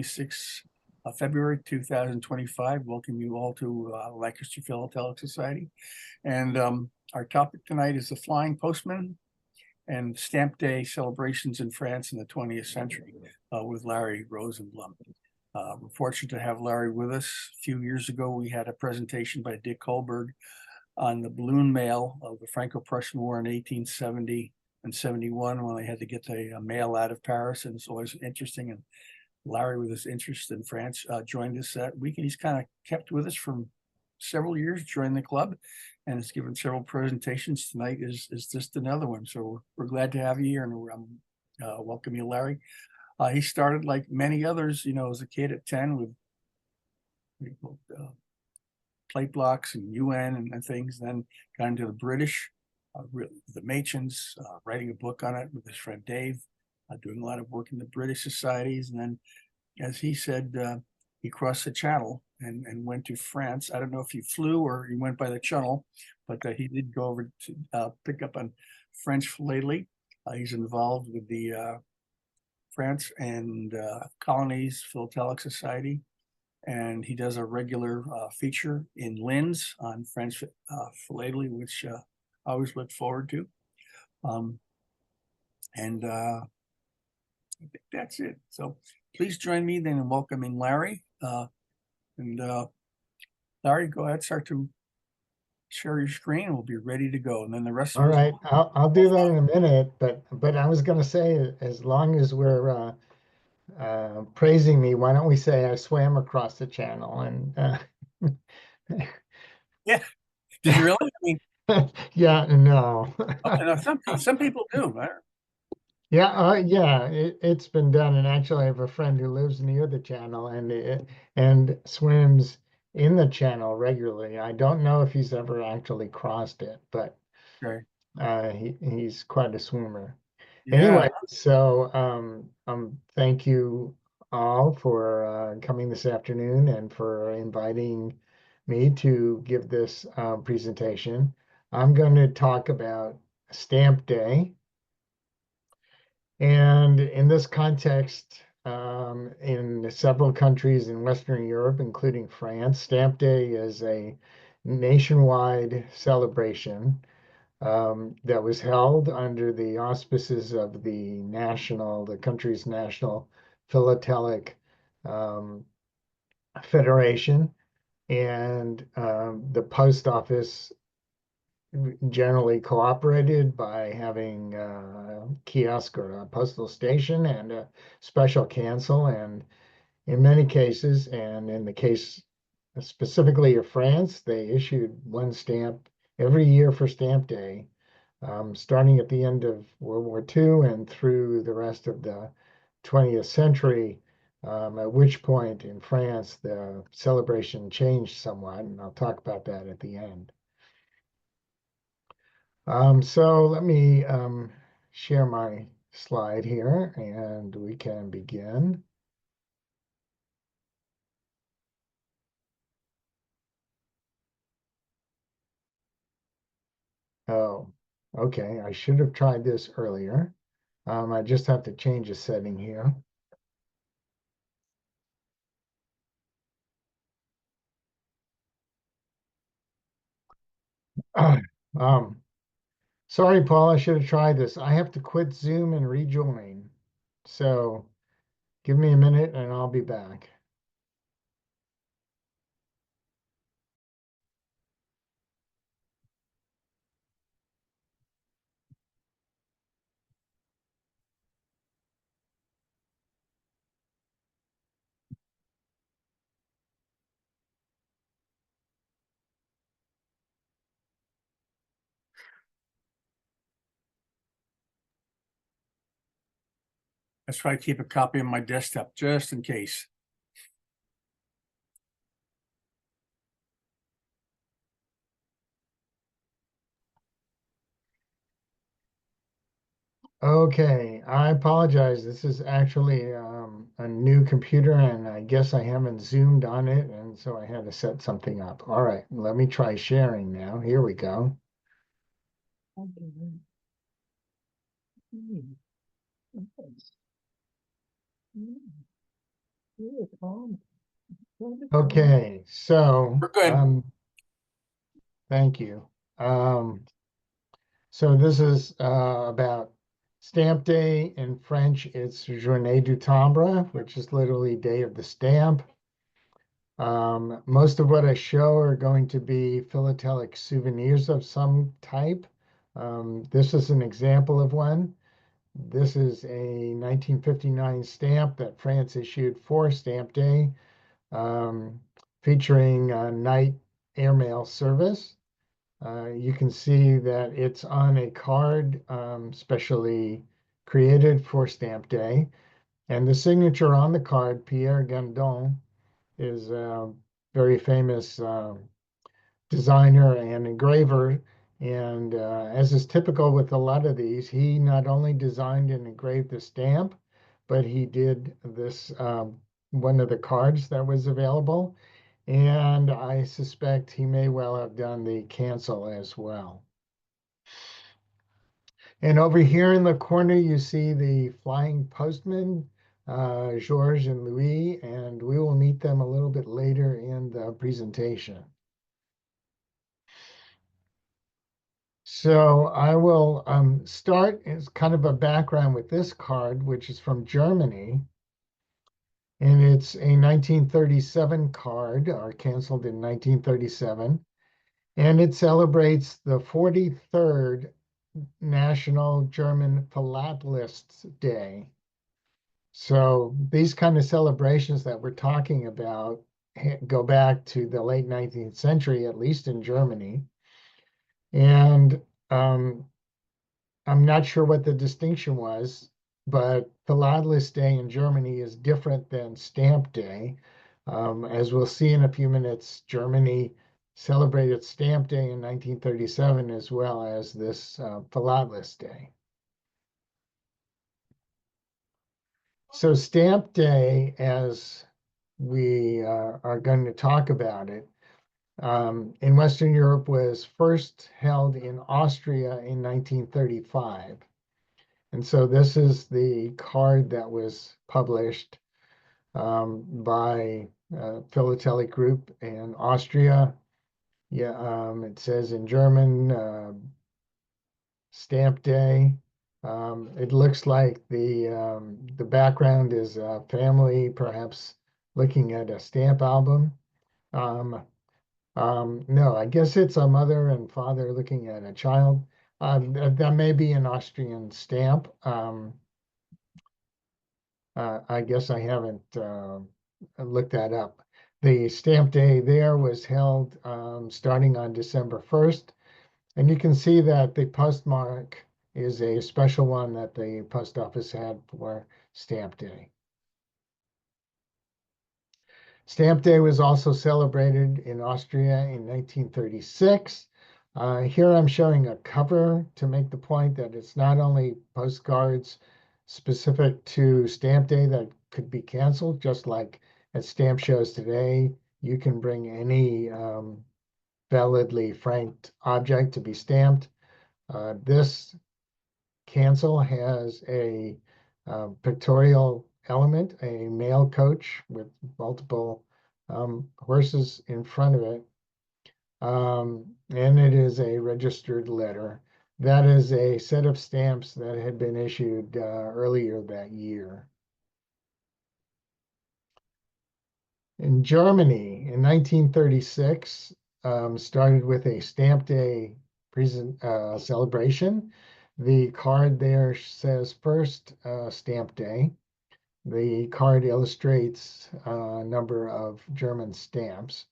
26 February 2025. Welcome you all to Lancaster Philatelic Society. And our topic tonight is the Flying Postmen and Stamp Day celebrations in France in the 20th century with Larry Rosenblum. We're fortunate to have Larry with us. A few years ago, we had a presentation by Dick Kohlberg on the balloon mail of the Franco-Prussian War in 1870 and 71 when they had to get the mail out of Paris. And it's always interesting. And Larry, with his interest in France, joined us that week, and he's kind of kept with us for several years, joined the club, and has given several presentations. Tonight is just another one. So we're glad to have you here, and welcome you, Larry. He started, like many others, as a kid at 10 with plate blocks and UN and things, then got into the British, the Machins, writing a book on it with his friend Dave, doing a lot of work in the British societies. And then, as he said, he crossed the channel and went to France. I don't know if he flew or he went by the channel, but he did go over to pick up on French philately. He's involved with the France and Colonies Philatelic Society, and he does a regular feature in Linz on French philately, which I always look forward to. I think that's it. So please join me then in welcoming Larry. Larry, go ahead, start to share your screen. We'll be ready to go. And then the rest of us. All right, I'll do that in a minute. But I was going to say, as long as we're praising me, why don't we say I swam across the channel? And yeah, did you really? I mean, yeah, no. Okay, now some people do, right? Yeah, it's been done, and actually, I have a friend who lives near the channel and swims in the channel regularly. I don't know if he's ever actually crossed it, but he's quite a swimmer. Yeah. Anyway, so thank you all for coming this afternoon and for inviting me to give this presentation. I'm going to talk about Stamp Day. And in this context, in several countries in Western Europe, including France, Stamp Day is a nationwide celebration that was held under the auspices of the country's national philatelic federation, and the post office generally cooperated by having a kiosk or a postal station and a special cancel. And in many cases, and in the case specifically of France, they issued one stamp every year for Stamp Day, starting at the end of World War II and through the rest of the 20th century, at which point in France the celebration changed somewhat, and I'll talk about that at the end. So let me share my slide here and we can begin. Oh, okay. I should have tried this earlier. I just have to change a setting here. Sorry, Paul, I should have tried this. I have to quit Zoom and rejoin. So give me a minute and I'll be back. Let's try to keep a copy on my desktop just in case. Okay, I apologize. This is actually a new computer, and I guess I haven't zoomed on it, and so I had to set something up. All right, let me try sharing now. Here we go. Okay, so, We're good. thank you. Um, so this is about Stamp Day. In French, it's Journée du Timbre, which is literally Day of the Stamp. Most of what I show are going to be philatelic souvenirs of some type. This is an example of one. This is a 1959 stamp that France issued for Stamp Day, um, featuring night airmail service. You can see that it's on a card specially created for Stamp Day. And the signature on the card, Pierre Gandon, is a very famous designer and engraver. And as is typical with a lot of these, he not only designed and engraved the stamp, but he did this one of the cards that was available. And I suspect he may well have done the cancel as well. And over here in the corner, you see the Flying Postmen, Georges and Louis, and we will meet them a little bit later in the presentation. So I will start as kind of a background with this card, which is from Germany. And it's a 1937 card, or canceled in 1937. And it celebrates the 43rd National German Philatelists Day. So these kind of celebrations that we're talking about go back to the late 19th century, at least in Germany. And I'm not sure what the distinction was, but Philatelist Day in Germany is different than Stamp Day. As we'll see in a few minutes, Germany celebrated Stamp Day in 1937 as well as this Philatelist Day. So Stamp Day, as we are going to talk about it, in Western Europe was first held in Austria in 1935. And so this is the card that was published by Philatelic Group in Austria. Yeah, it says in German, Stamp Day. It looks like the background is a family, perhaps looking at a stamp album. Um, no, I guess it's a mother and father looking at a child. That may be an Austrian stamp. I guess I haven't looked that up. The stamp day there was held starting on December 1st. And you can see that the postmark is a special one that the post office had for Stamp Day. Stamp Day was also celebrated in Austria in 1936. Here I'm showing a cover to make the point that it's not only postcards specific to Stamp Day that could be canceled, just like at stamp shows today, you can bring any validly franked object to be stamped. This cancel has a pictorial element, a mail coach with multiple horses in front of it. And it is a registered letter. That is a set of stamps that had been issued earlier that year. In Germany, in 1936, started with a Stamp Day celebration. The card there says first Stamp Day. The card illustrates a number of German stamps.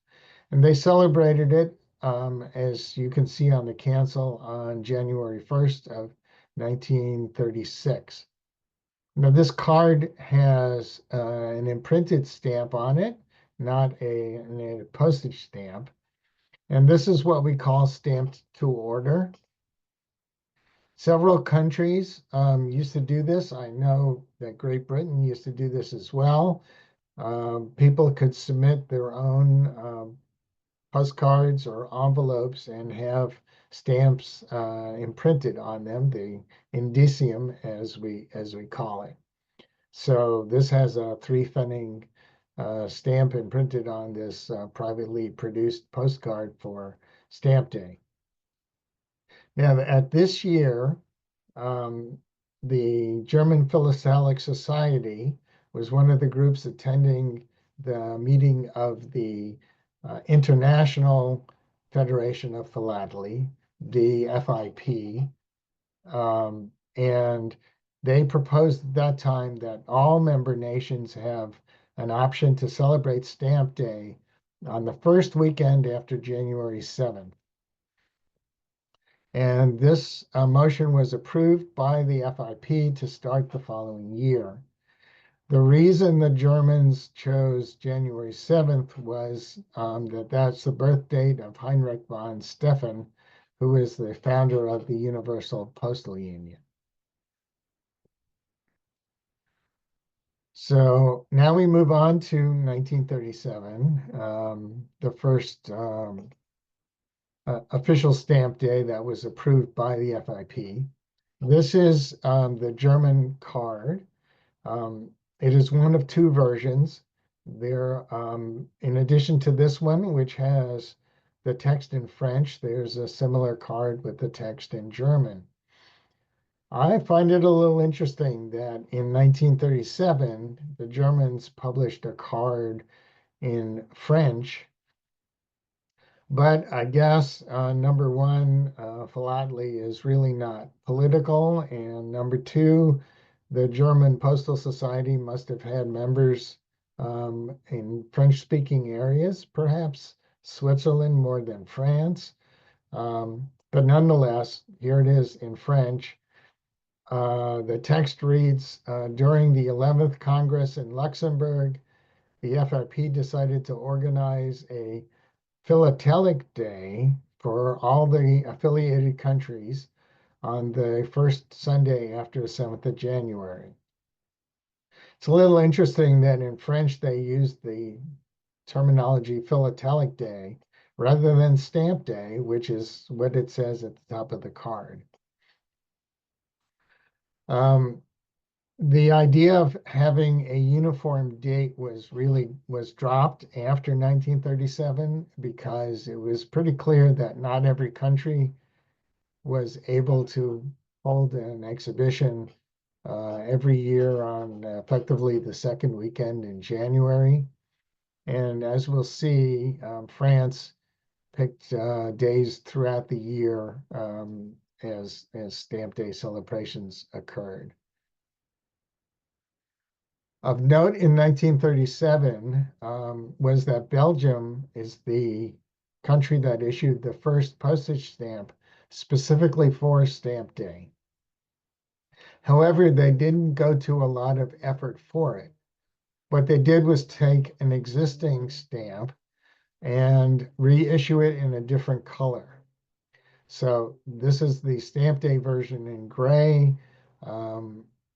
And they celebrated it, as you can see on the cancel, on January 1st of 1936. Now, this card has an imprinted stamp on it, not a postage stamp. And this is what we call stamped to order. Several countries used to do this. I know that Great Britain used to do this as well. People could submit their own postcards or envelopes and have stamps imprinted on them, the indicium as we call it. So this has a 3 Pfennig stamp and printed on this privately produced postcard for Stamp Day. Now, at this year, um, the German Philatelic Society was one of the groups attending the meeting of the International Federation of Philately, the FIP, and they proposed at that time that all member nations have an option to celebrate Stamp Day on the first weekend after January 7th. And this motion was approved by the FIP to start the following year. The reason the Germans chose January 7th was that that's the birth date of Heinrich von Steufen, who is the founder of the Universal Postal Union. So now we move on to 1937, the first official stamp day that was approved by the FIP. This is the German card. It is one of two versions. There, in addition to this one, which has the text in French, there's a similar card with the text in German. I find it a little interesting that in 1937, the Germans published a card in French. But I guess number one, philately is really not political. And number two, the German Postal Society must have had members in French-speaking areas, perhaps Switzerland more than France. But nonetheless, here it is in French. The text reads, during the 11th Congress in Luxembourg, the FIP decided to organize a Philatelic Day for all the affiliated countries on the first Sunday after the 7th of January. It's a little interesting that in French they used the terminology Philatelic Day rather than Stamp Day, which is what it says at the top of the card. The idea of having a uniform date was dropped after 1937 because it was pretty clear that not every country was able to hold an exhibition every year on effectively the second weekend in January. And as we'll see, France picked days throughout the year as Stamp Day celebrations occurred. Of note in 1937 was that Belgium is the country that issued the first postage stamp specifically for Stamp Day. However, they didn't go to a lot of effort for it. What they did was take an existing stamp and reissue it in a different color. So this is the Stamp Day version in gray.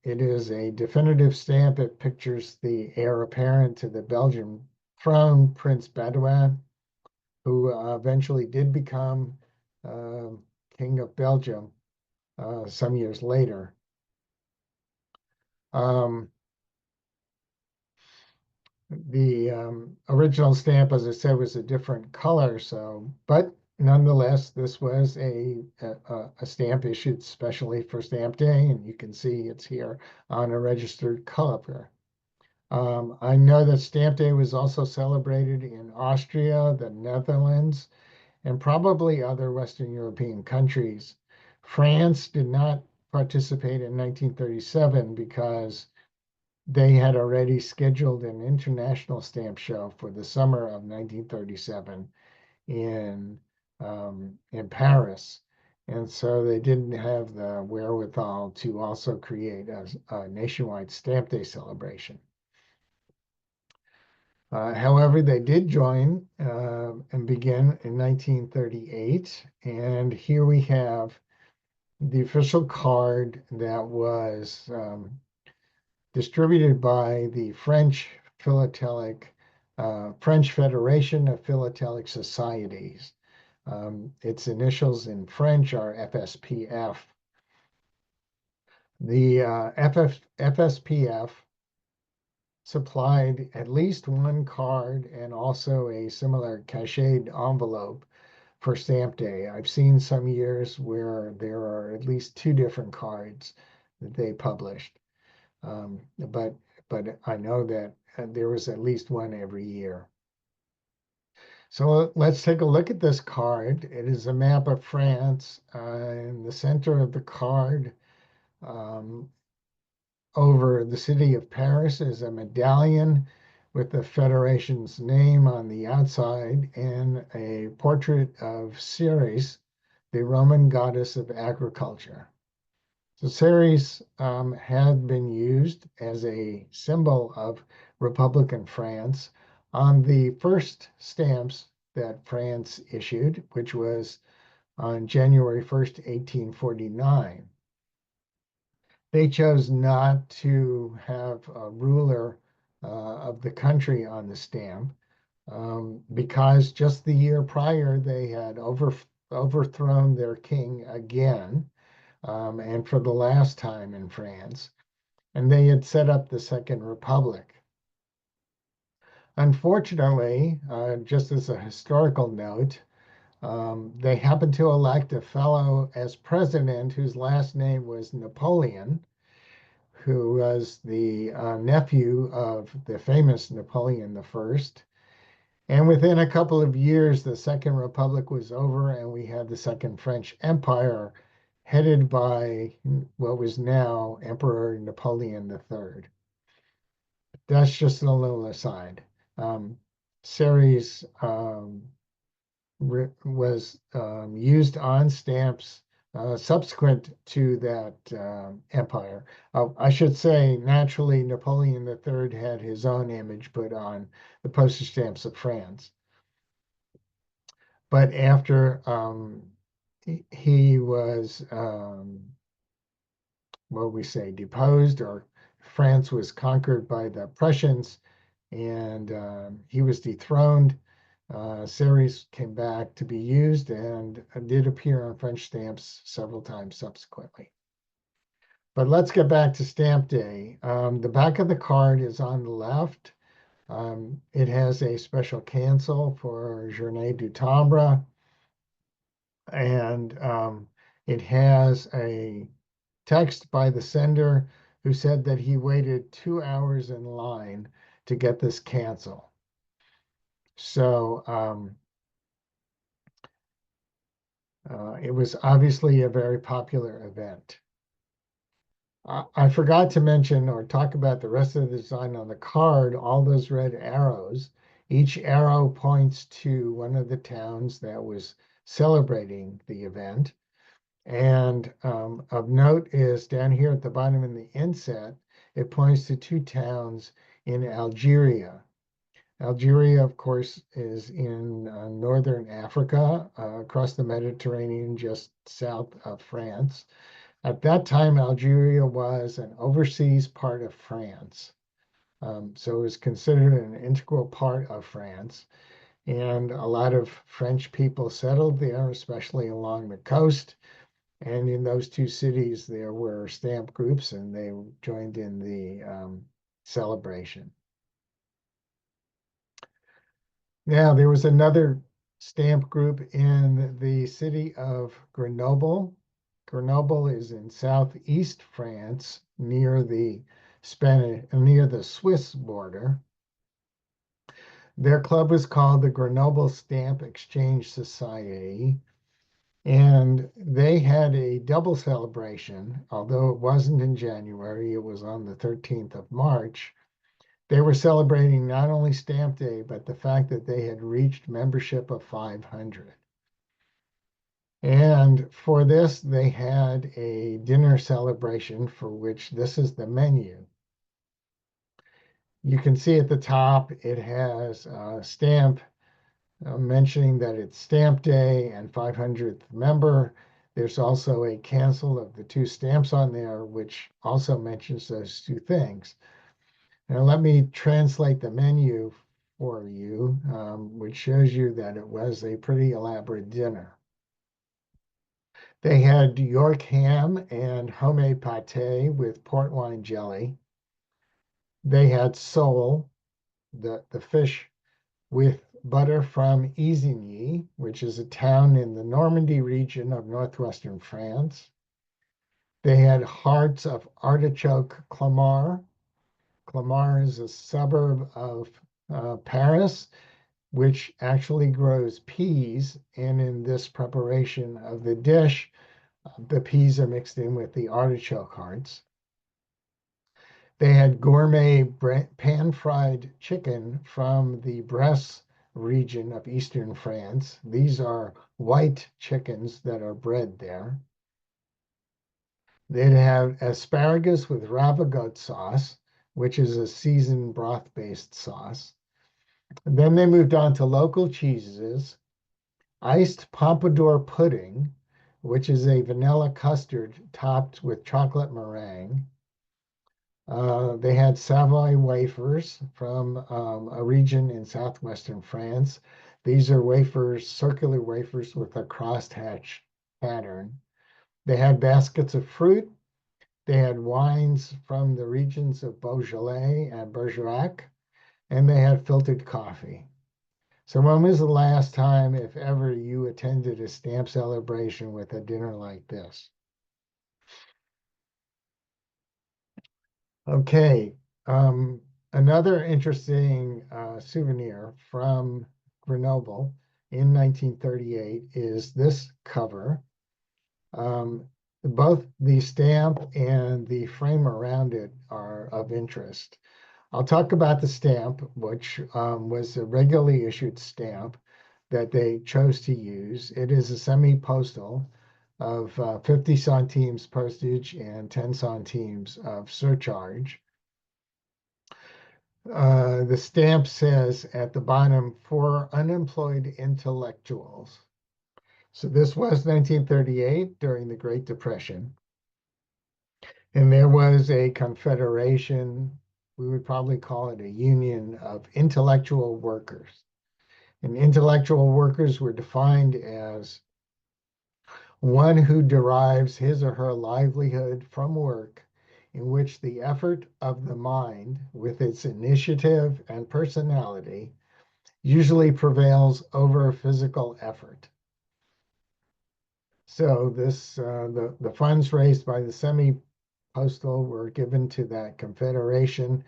It is a definitive stamp. It pictures the heir apparent to the Belgian throne, Prince Baudouin, who eventually did become King of Belgium some years later. The original stamp, as I said, was a different color. But nonetheless, this was a stamp issued specially for Stamp Day, and you can see it's here on a registered cover. I know that Stamp Day was also celebrated in Austria, the Netherlands, and probably other Western European countries. France did not participate in 1937 because they had already scheduled an international stamp show for the summer of 1937 in Paris. And so they didn't have the wherewithal to also create a nationwide Stamp Day celebration. However, they did join and begin in 1938. And here we have the official card that was distributed by the French Philatelic, French Federation of Philatelic Societies. Its initials in French are FSPF. The FSPF supplied at least one card and also a similar cachet envelope for stamp day. I've seen some years where there are at least two different cards that they published. But I know that there was at least one every year. So let's take a look at this card. It is a map of France. In the center of the card, um, over the city of Paris, is a medallion with the Federation's name on the outside and a portrait of Ceres, the Roman goddess of agriculture. So Ceres had been used as a symbol of Republican France on the first stamps that France issued, which was on January 1st, 1849. They chose not to have a ruler of the country on the stamp because just the year prior they had overthrown their king again, and for the last time in France, and they had set up the Second Republic. Unfortunately, just as a historical note, they happened to elect a fellow as president whose last name was Napoleon, who was the nephew of the famous Napoleon I. And within a couple of years, the Second Republic was over, and we had the Second French Empire headed by what was now Emperor Napoleon III. That's just a little aside. Ceres was used on stamps subsequent to that empire. I should say, naturally, Napoleon III had his own image put on the postage stamps of France. But after he was, what we say, deposed, or France was conquered by the Prussians, and he was dethroned. Ceres came back to be used and did appear on French stamps several times subsequently. But let's get back to stamp day. The back of the card is on the left. It has a special cancel for Journée du Timbre, and it has a text by the sender who said that he waited 2 hours in line to get this cancel. So it was obviously a very popular event. I forgot to mention or talk about the rest of the design on the card, all those red arrows. Each arrow points to one of the towns that was celebrating the event. And of note is down here at the bottom in the inset, it points to two towns in Algeria. Algeria, of course, is in northern Africa, across the Mediterranean, just south of France. At that time, Algeria was an overseas part of France. So it was considered an integral part of France. And a lot of French people settled there, especially along the coast. And in those two cities, there were stamp groups, and they joined in the celebration. Now, there was another stamp group in the city of Grenoble. Grenoble is in southeast France, near the Swiss border. Their club was called the Grenoble Stamp Exchange Society, and they had a double celebration. Although it wasn't in January, it was on the 13th of March. They were celebrating not only Stamp Day, but the fact that they had reached membership of 500. And for this, they had a dinner celebration for which this is the menu. You can see at the top, it has a stamp mentioning that it's Stamp Day and 500th member. There's also a cancel of the two stamps on there, which also mentions those two things. Now, let me translate the menu for you, which shows you that it was a pretty elaborate dinner. They had York ham and homemade pate with port wine jelly. They had sole, the fish, with butter from Isigny, which is a town in the Normandy region of northwestern France. They had hearts of artichoke Clamart. Clamart is a suburb of Paris, which actually grows peas. And in this preparation of the dish, the peas are mixed in with the artichoke hearts. They had gourmet pan-fried chicken from the Bresse region of eastern France. These are white chickens that are bred there. They'd have asparagus with ravigote sauce, which is a seasoned broth-based sauce. And then they moved on to local cheeses, iced pompadour pudding, which is a vanilla custard topped with chocolate meringue. They had Savoy wafers from a region in southwestern France. These are wafers, circular wafers with a crosshatch pattern. They had baskets of fruit. They had wines from the regions of Beaujolais and Bergerac, and they had filtered coffee. So when was the last time, if ever, you attended a stamp celebration with a dinner like this? Okay. Another interesting souvenir from Grenoble in 1938 is this cover. Um, Both the stamp and the frame around it are of interest. I'll talk about the stamp, which was a regularly issued stamp that they chose to use. It is a semi-postal of 50 centimes postage and 10 centimes of surcharge. The stamp says at the bottom, for unemployed intellectuals. So this was 1938 during the Great Depression. And there was a confederation, we would probably call it a union of intellectual workers. And intellectual workers were defined as one who derives his or her livelihood from work in which the effort of the mind, with its initiative and personality, usually prevails over physical effort. So the funds raised by the semi-postal were given to that confederation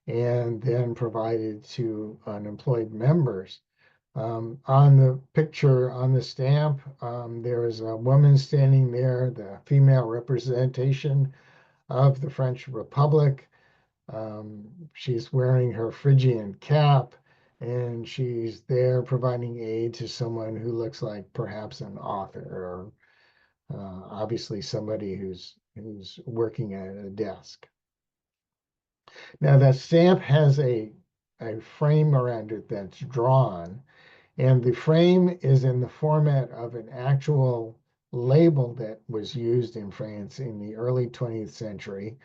and then provided to unemployed members. On the picture on the stamp, there is a woman standing there, the female representation of the French Republic. She's wearing her Phrygian cap, and she's there providing aid to someone who looks like perhaps an author or obviously somebody who's working at a desk. Now that stamp has a frame around it that's drawn, and the frame is in the format of an actual label that was used in France in the early 20th century.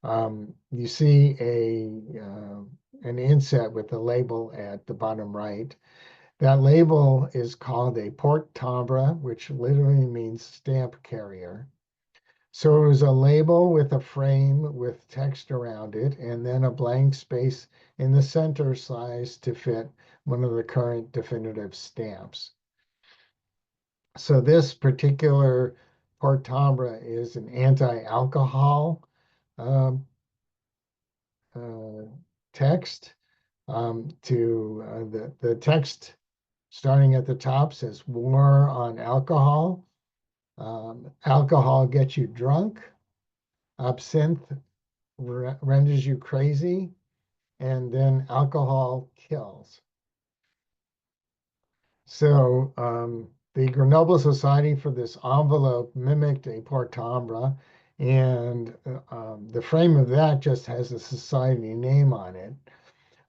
You see an inset with the label at the bottom right. That label is called a porte timbre, which literally means stamp carrier. So it was a label with a frame with text around it, and then a blank space in the center size to fit one of the current definitive stamps. So this particular porte timbre is an anti-alcohol um, uh, text. The text starting at the top says "War on alcohol." Alcohol gets you drunk. Absinthe renders you crazy, and then alcohol kills. So the Grenoble Society for this envelope mimicked a porte timbre, and the frame of that just has a society name on it.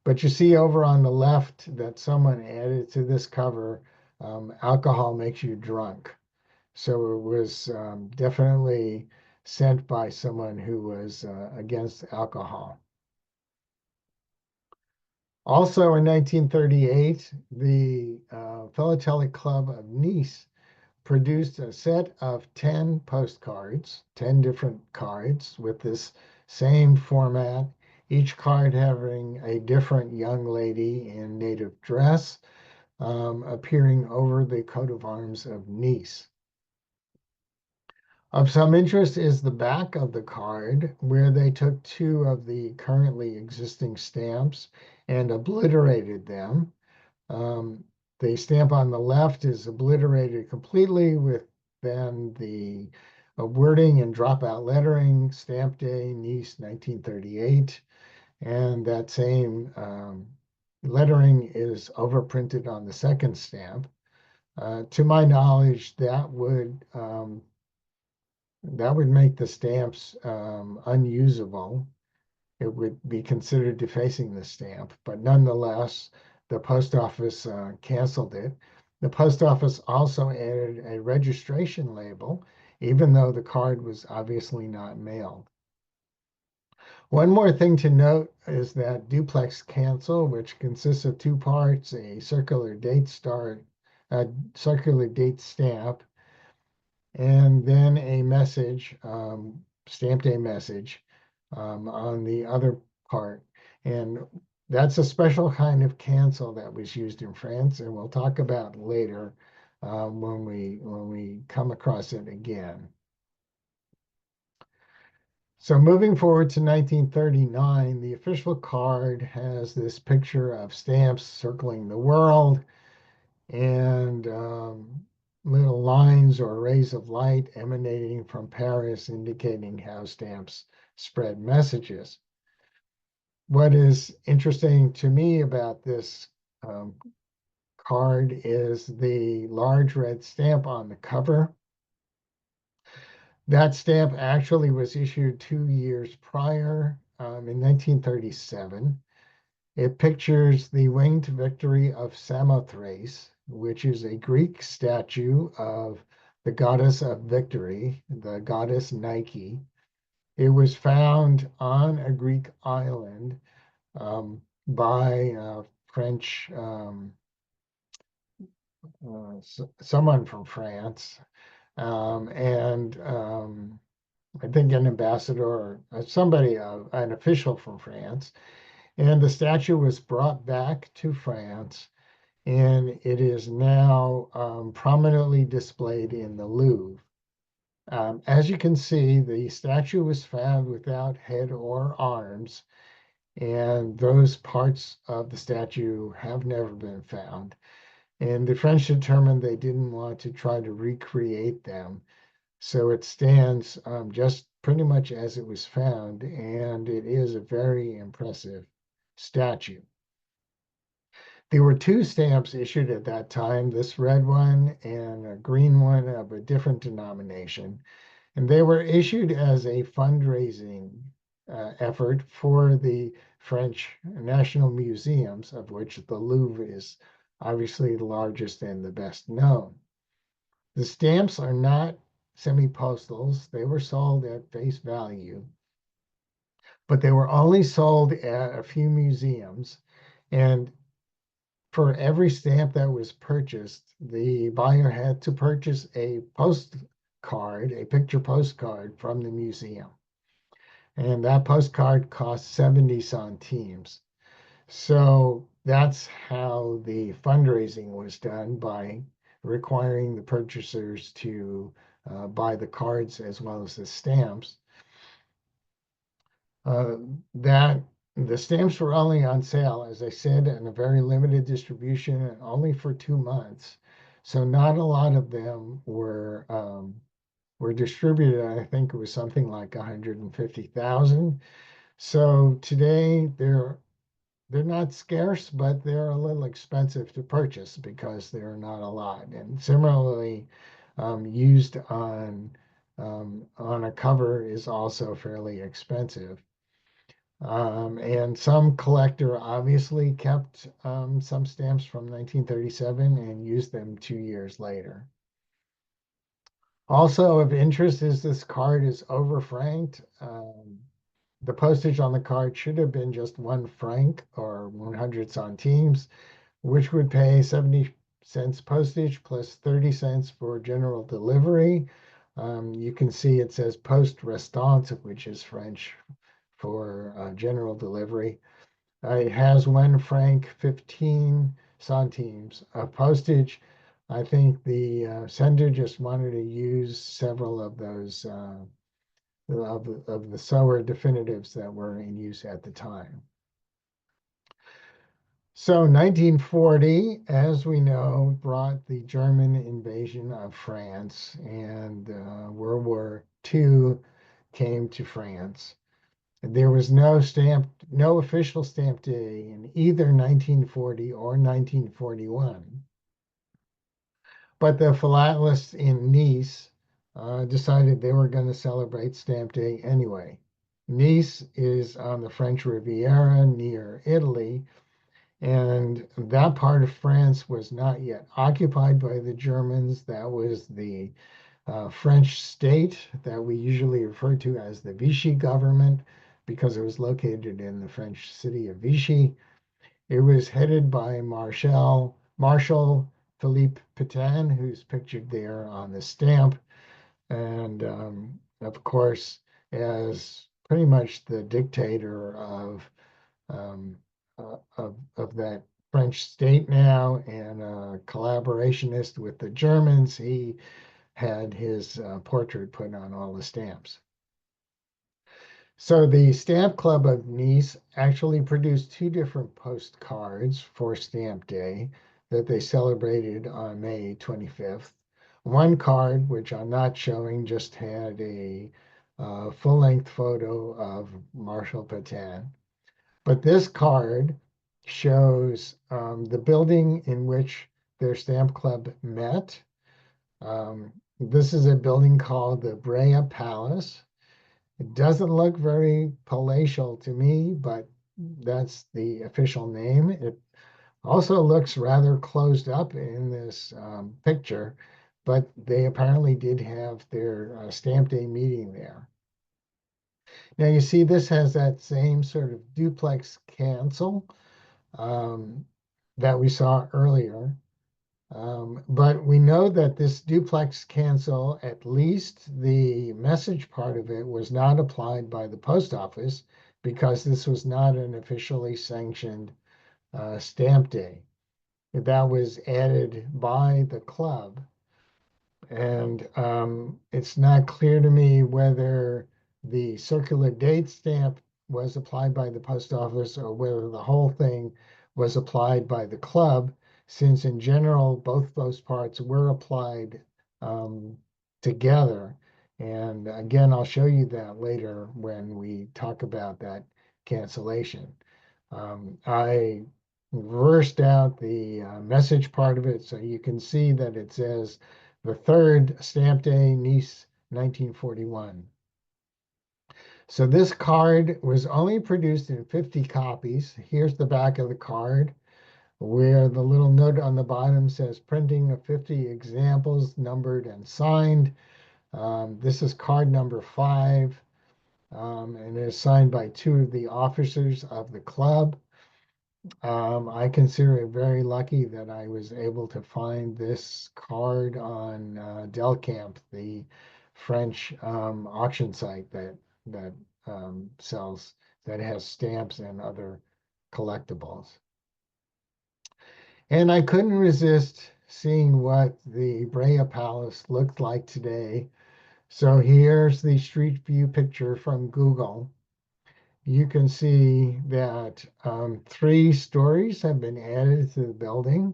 But you see over on the left that someone added to this cover, alcohol makes you drunk. So it was definitely sent by someone who was against alcohol. Also in 1938, the Philatelic Club of Nice produced a set of 10 postcards, 10 different cards with this same format each card having a different young lady in native dress appearing over the coat of arms of Nice. Of some interest is the back of the card, where they took two of the currently existing stamps and obliterated them. Um, the stamp on the left is obliterated completely with then the wording and dropout lettering, stamp day, Nice, 1938. And that same lettering is overprinted on the second stamp. To my knowledge, that would make the stamps unusable. It would be considered defacing the stamp, but nonetheless, the post office canceled it. The post office also added a registration label, even though the card was obviously not mailed. One more thing to note is that duplex cancel, which consists of two parts, a circular date stamp, and then a message, stamped a message on the other part. And that's a special kind of cancel that was used in France, and we'll talk about later when we come across it again. So moving forward to 1939, the official card has this picture of stamps circling the world and little lines or rays of light emanating from Paris indicating how stamps spread messages. What is interesting to me about this um, card is the large red stamp on the cover. That stamp actually was issued 2 years prior in 1937. It pictures the winged victory of Samothrace, which is a Greek statue of the goddess of victory, the goddess Nike. It was found on a Greek island by French, someone from France, and I think an ambassador or somebody, an official from France. And the statue was brought back to France, and it is now prominently displayed in the Louvre. As you can see, the statue was found without head or arms, and those parts of the statue have never been found. And the French determined they didn't want to try to recreate them. So it stands just pretty much as it was found, and it is a very impressive statue. There were two stamps issued at that time, this red one and a green one of a different denomination. And they were issued as a fundraising effort for the French National Museums, of which the Louvre is obviously the largest and the best known. The stamps are not semi-postals. They were sold at face value, but they were only sold at a few museums. And for every stamp that was purchased, the buyer had to purchase a postcard, a picture postcard from the museum. And that postcard cost 70 centimes. So that's how the fundraising was done, by requiring the purchasers to buy the cards as well as the stamps. That the stamps were only on sale, as I said, in a very limited distribution and only for 2 months. So not a lot of them were distributed. I think it was something like 150,000. So today they're not scarce, but they're a little expensive to purchase because there are not a lot. And similarly, used on a cover is also fairly expensive. And some collector obviously kept some stamps from 1937 and used them 2 years later. Also of interest is this card is over-franked. The postage on the card should have been just 1 franc or 100 centimes, which would pay 70 cents postage plus 30 cents for general delivery. You can see it says poste restante, which is French for general delivery. It has 1 franc 15 centimes of postage. I think the sender just wanted to use several of those of the Sower definitives that were in use at the time. So 1940, as we know, brought the German invasion of France, and World War II came to France. There was no official stamp day in either 1940 or 1941. But the philatelists in Nice decided they were going to celebrate Stamp Day anyway. Nice is on the French Riviera near Italy, and that part of France was not yet occupied by the Germans. That was the French state that we usually refer to as the Vichy government because it was located in the French city of Vichy. It was headed by Marshal Philippe Pétain, who's pictured there on the stamp. And of course, as pretty much the dictator um, of that French state now and a collaborationist with the Germans, he had his portrait put on all the stamps. So the Stamp Club of Nice actually produced two different postcards for Stamp Day that they celebrated on May 25th. One card, which I'm not showing, just had a full-length photo of Marshal Pétain. But this card shows the building in which their stamp club met. This is a building called the Brea Palace. It doesn't look very palatial to me, but that's the official name. It also looks rather closed up in this picture, but they apparently did have their stamp day meeting there. Now you see this has that same sort of duplex cancel um, that we saw earlier. But we know that this duplex cancel, at least the message part of it, was not applied by the post office because this was not an officially sanctioned stamp day. That was added by the club. And it's not clear to me whether the circular date stamp was applied by the post office or whether the whole thing was applied by the club, since in general, both those parts were applied together. And again, I'll show you that later when we talk about that cancellation. I reversed out the message part of it so you can see that it says the third stamp day, Nice, 1941. So this card was only produced in 50 copies. Here's the back of the card where the little note on the bottom says printing of 50 examples, numbered and signed. This is card number 5, and it is signed by 2 of the officers of the club. I consider it very lucky that I was able to find this card on Delcamp, the French auction site that sells that has stamps and other collectibles. And I couldn't resist seeing what the Brea Palace looked like today. So here's the street view picture from Google. You can see that 3 stories have been added to the building.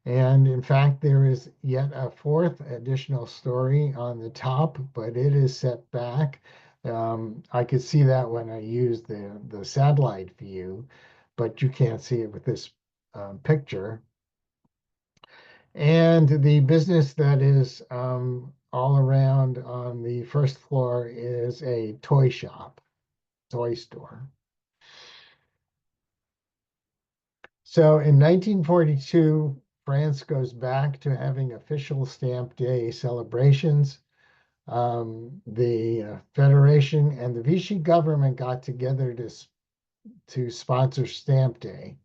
And in fact, there is yet a 4th additional story on the top, but it is set back. I could see that when I use the satellite view, but you can't see it with this picture. And the business that is all around on the first floor is a toy shop, toy store. So in 1942, France goes back to having official Stamp Day celebrations. The Federation and the Vichy government got together to sponsor Stamp Day.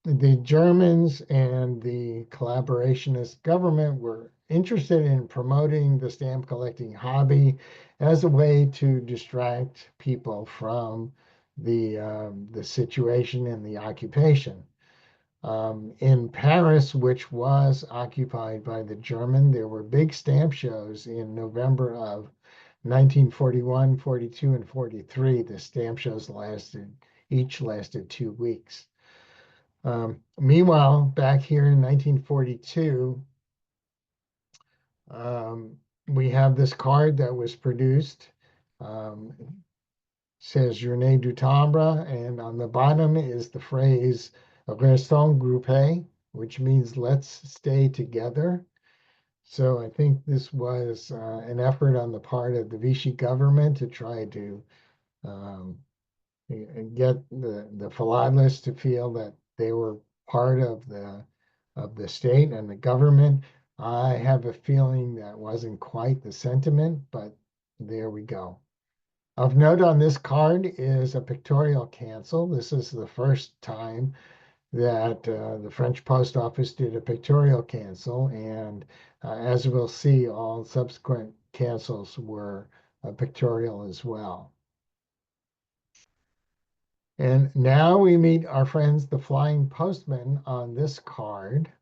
The Germans and the collaborationist government were interested in promoting the stamp collecting hobby as a way to distract people from the situation and the occupation. In Paris, which was occupied by the German, there were big stamp shows in November of 1941, 42, and 43. The stamp shows each lasted 2 weeks. Meanwhile, back here in 1942, we have this card that was produced. Um, says Journée du Timbre, and on the bottom is the phrase Restons groupés, which means let's stay together. So I think this was an effort on the part of the Vichy government to try to um, get the philatelists to feel that they were part of the state and the government. I have a feeling that wasn't quite the sentiment, but there we go. Of note on this card is a pictorial cancel. This is the first time that the French post office did a pictorial cancel, and as we'll see, all subsequent cancels were pictorial as well. And now we meet our friends, the Flying Postmen, on this card.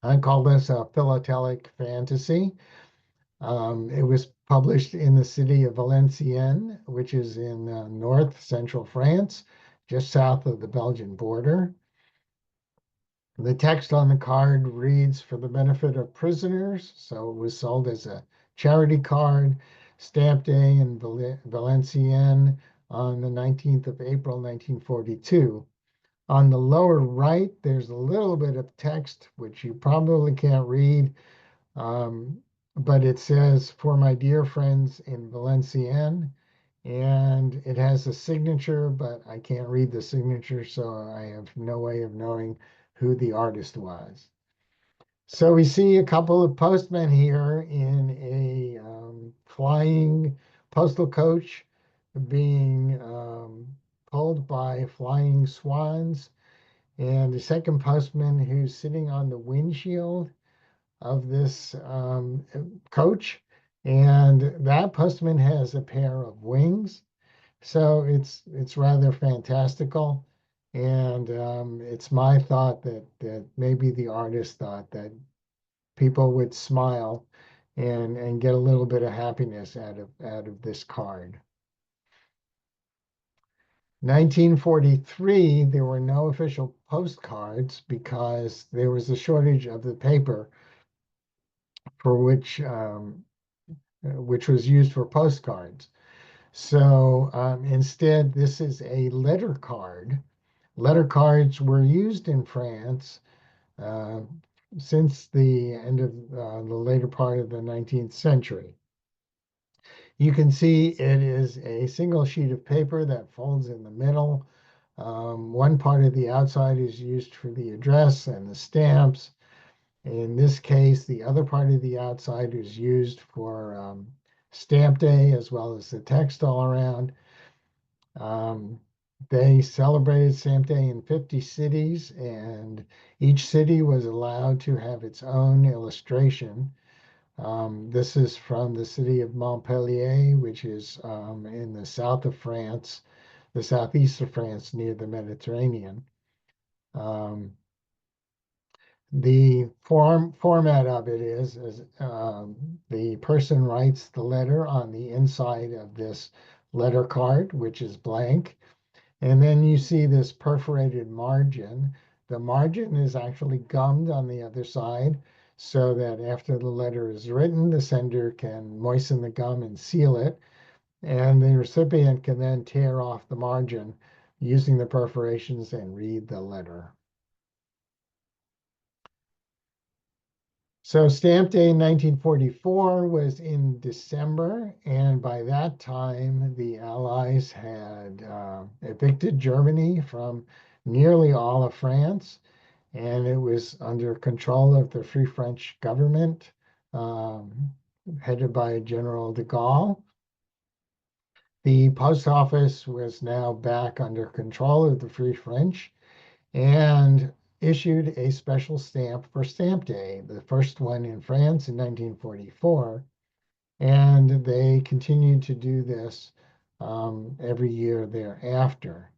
I call this a philatelic fantasy. It was published in the city of Valenciennes, which is in north central France, just south of the Belgian border. The text on the card reads for the benefit of prisoners. So it was sold as a charity card, stamp day in Valenciennes on the 19th of April, 1942. On the lower right, there's a little bit of text, which you probably can't read. But it says, for my dear friends in Valenciennes, and it has a signature, but I can't read the signature, so I have no way of knowing who the artist was. So we see a couple of postmen here in a flying postal coach being pulled by flying swans, and the second postman who's sitting on the windshield of this coach, and that postman has a pair of wings. So it's rather fantastical, and it's my thought that maybe the artist thought that people would smile and get a little bit of happiness out of this card. 1943, there were no official postcards because there was a shortage of the paper for which was used for postcards. So instead, this is a letter card. Letter cards were used in France uh, since the end of the later part of the 19th century. You can see it is a single sheet of paper that folds in the middle. One part of the outside is used for the address and the stamps. In this case, the other part of the outside is used for stamp day as well as the text all around. They celebrated stamp day in 50 cities, and each city was allowed to have its own illustration. This is from the city of Montpellier, which is in the south of France, the southeast of France near the Mediterranean. The format of it is the person writes the letter on the inside of this letter card, which is blank. And then you see this perforated margin. The margin is actually gummed on the other side so that after the letter is written, the sender can moisten the gum and seal it. And the recipient can then tear off the margin using the perforations and read the letter. So Stamp Day in 1944 was in December, and by that time, the Allies had evicted Germany from nearly all of France, and it was under control of the Free French government, headed by General de Gaulle. The post office was now back under control of the Free French, and issued a special stamp for Stamp Day, the first one in France in 1944. And they continued to do this every year thereafter.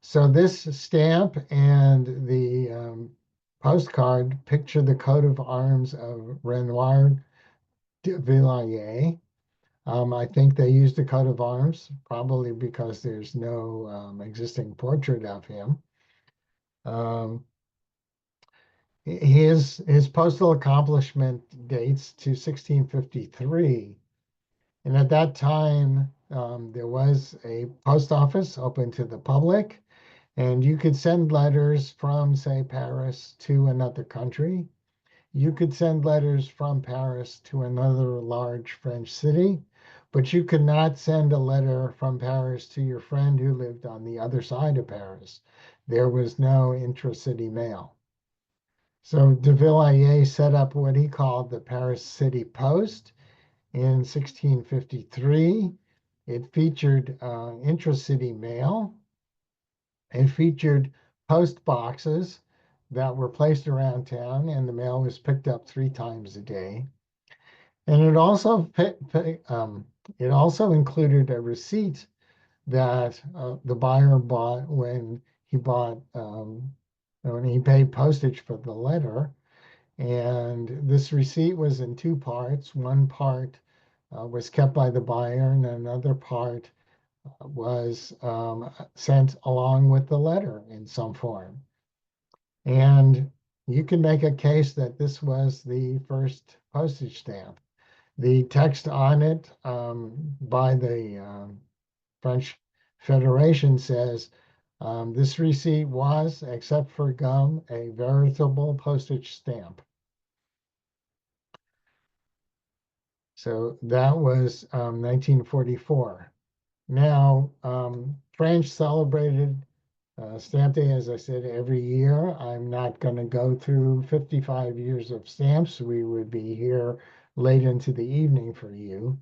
So this stamp and the postcard picture the coat of arms of Renoir de Villiers. I think they used a coat of arms, probably because there's no existing portrait of him. Um, his postal accomplishment dates to 1653. And at that time, there was a post office open to the public, and you could send letters from, say, Paris to another country. You could send letters from Paris to another large French city, but you could not send a letter from Paris to your friend who lived on the other side of Paris. There was no intracity mail. So de Villiers set up what he called the Paris City Post in 1653. It featured intracity mail. It featured post boxes that were placed around town, and the mail was picked up 3 times a day. And it also included a receipt that the buyer bought when he paid postage for the letter. And this receipt was in 2 parts. One part was kept by the buyer, and another part was sent along with the letter in some form. And you can make a case that this was the first postage stamp. The text on it by the French Federation says, this receipt was, except for gum, a veritable postage stamp. So that was 1944. Now, French celebrated Stamp Day, as I said, every year. I'm not going to go through 55 years of stamps. We would be here late into the evening for you.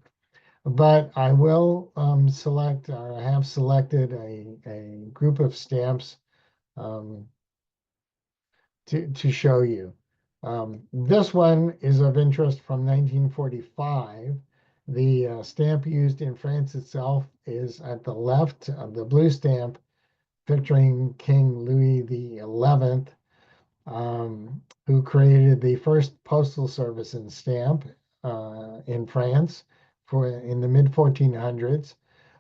But I will select, or I have selected a group of stamps um, to show you. This one is of interest from 1945. The stamp used in France itself is at the left of the blue stamp picturing King Louis XI, who created the first postal service and stamp in France in the mid 1400s.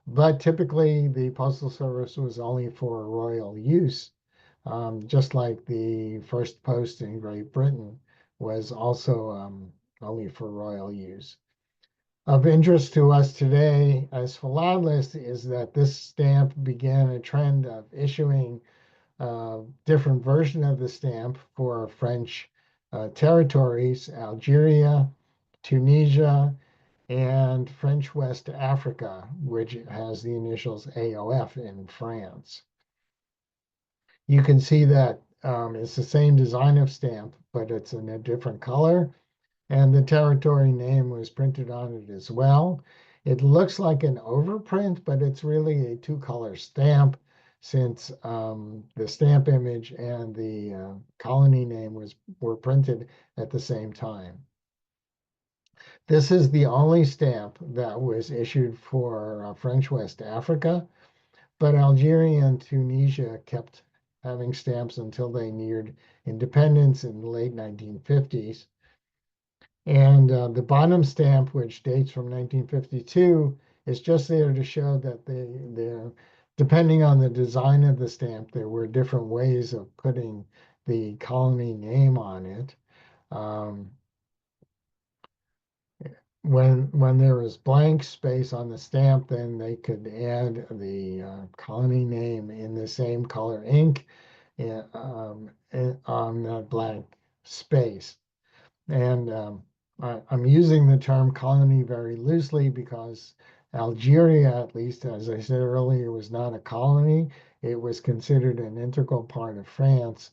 But typically, the postal service was only for royal use, just like the first post in Great Britain was also only for royal use. Of interest to us today as philatelists is that this stamp began a trend of issuing different version of the stamp for French territories, Algeria, Tunisia, and French West Africa, which has the initials AOF in France. You can see that it's the same design of stamp, but it's in a different color. And the territory name was printed on it as well. It looks like an overprint, but it's really a 2-color stamp since the stamp image and the colony name were printed at the same time. This is the only stamp that was issued for French West Africa, but Algeria and Tunisia kept having stamps until they neared independence in the late 1950s. And the bottom stamp, which dates from 1952, is just there to show that they're, depending on the design of the stamp, there were different ways of putting the colony name on it. When there was blank space on the stamp, then they could add the colony name in the same color ink on that blank space. And I'm using the term colony very loosely because Algeria, at least as I said earlier, was not a colony. It was considered an integral part of France.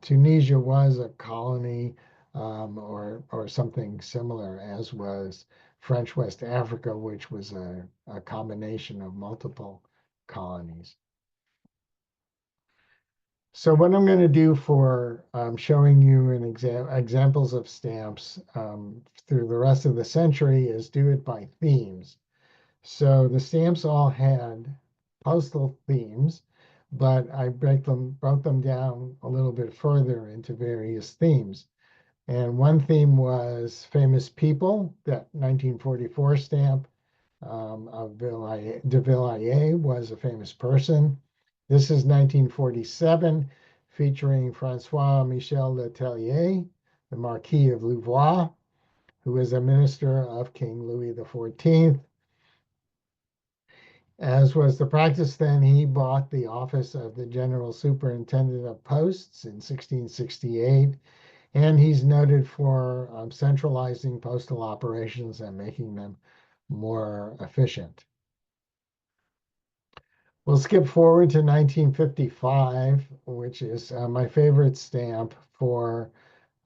Tunisia was a colony or something similar, as was French West Africa, which was a combination of multiple colonies. So what I'm going to do for showing you examples of stamps through the rest of the century is do it by themes. So the stamps all had postal themes, but I broke them down a little bit further into various themes. And one theme was famous people, that 1944 stamp of de Villiers was a famous person. This is 1947, featuring Francois Michel Letellier, the Marquis of Louvois, who was a minister of King Louis XIV. As was the practice then, he bought the office of the General Superintendent of Posts in 1668, and he's noted for centralizing postal operations and making them more efficient. We'll skip forward to 1955, which is my favorite stamp for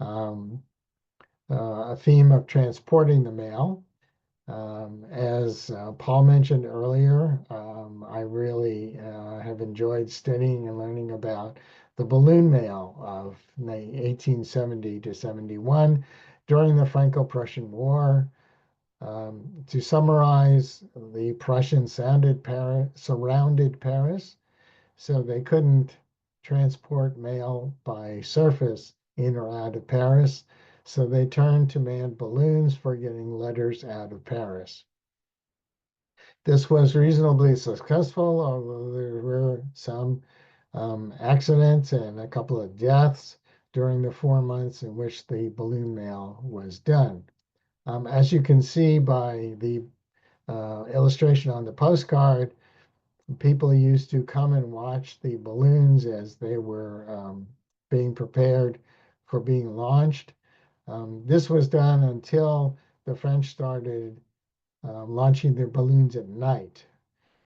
um, a theme of transporting the mail. As Paul mentioned earlier, I really have enjoyed studying and learning about the balloon mail of 1870 to 71 during the Franco-Prussian War. To summarize, the Prussians surrounded Paris, so they couldn't transport mail by surface in or out of Paris. So they turned to manned balloons for getting letters out of Paris. This was reasonably successful, although there were some accidents and a couple of deaths during the 4 months in which the balloon mail was done. As you can see by the illustration on the postcard, people used to come and watch the balloons as they were being prepared for being launched. This was done until the French started launching their balloons at night.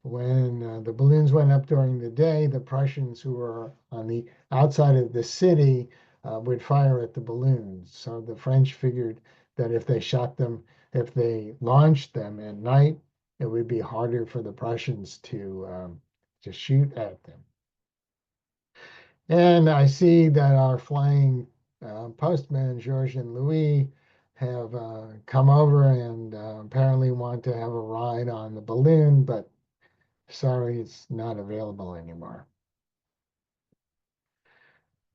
When the balloons went up during the day, the Prussians who were on the outside of the city would fire at the balloons. So the French figured that if they launched them at night, it would be harder for the Prussians to shoot at them. And I see that our flying postmen, Georges and Louis, have come over and apparently want to have a ride on the balloon, but sorry, it's not available anymore.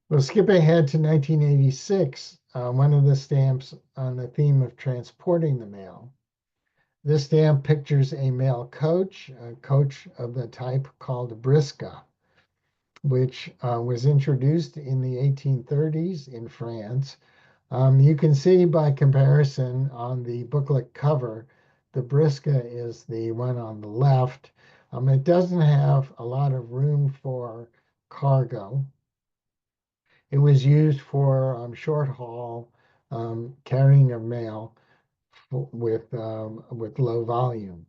We'll skip ahead to 1986, one of the stamps on the theme of transporting the mail. This stamp pictures a mail coach, a coach of the type called Briska, which was introduced in the 1830s in France. You can see by comparison on the booklet cover, the Briska is the one on the left. It doesn't have a lot of room for cargo. It was used for short haul carrying of mail with low volume.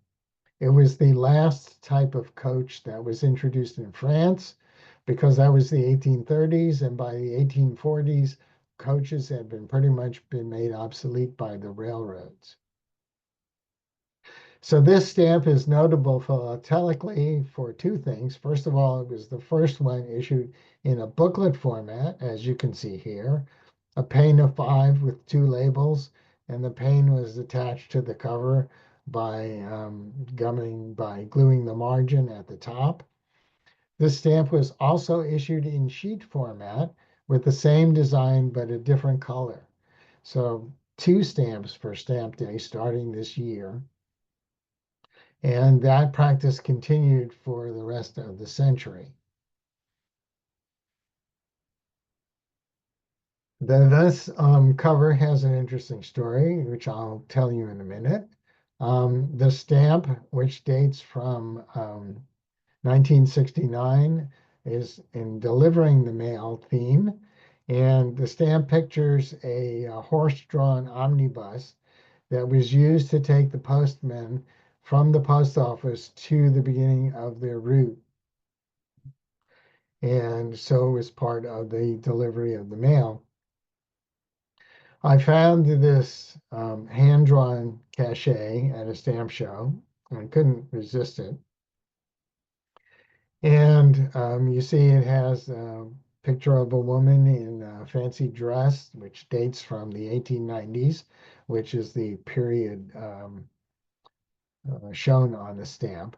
It was the last type of coach that was introduced in France because that was the 1830s, and by the 1840s, coaches had been pretty much been made obsolete by the railroads. So this stamp is notable philatelically for two things. First of all, it was the first one issued in a booklet format, as you can see here, a pane of 5 with 2 labels, and the pane was attached to the cover by gluing the margin at the top. This stamp was also issued in sheet format with the same design but a different color. So 2 stamps for Stamp Day starting this year. And that practice continued for the rest of the century. This cover has an interesting story, which I'll tell you in a minute. The stamp, which dates from 1969, is in delivering the mail theme. And the stamp pictures a horse-drawn omnibus that was used to take the postmen from the post office to the beginning of their route. And so it was part of the delivery of the mail. I found this hand-drawn cachet at a stamp show and couldn't resist it. And you see it has picture of a woman in a fancy dress, which dates from the 1890s, which is the period shown on the stamp.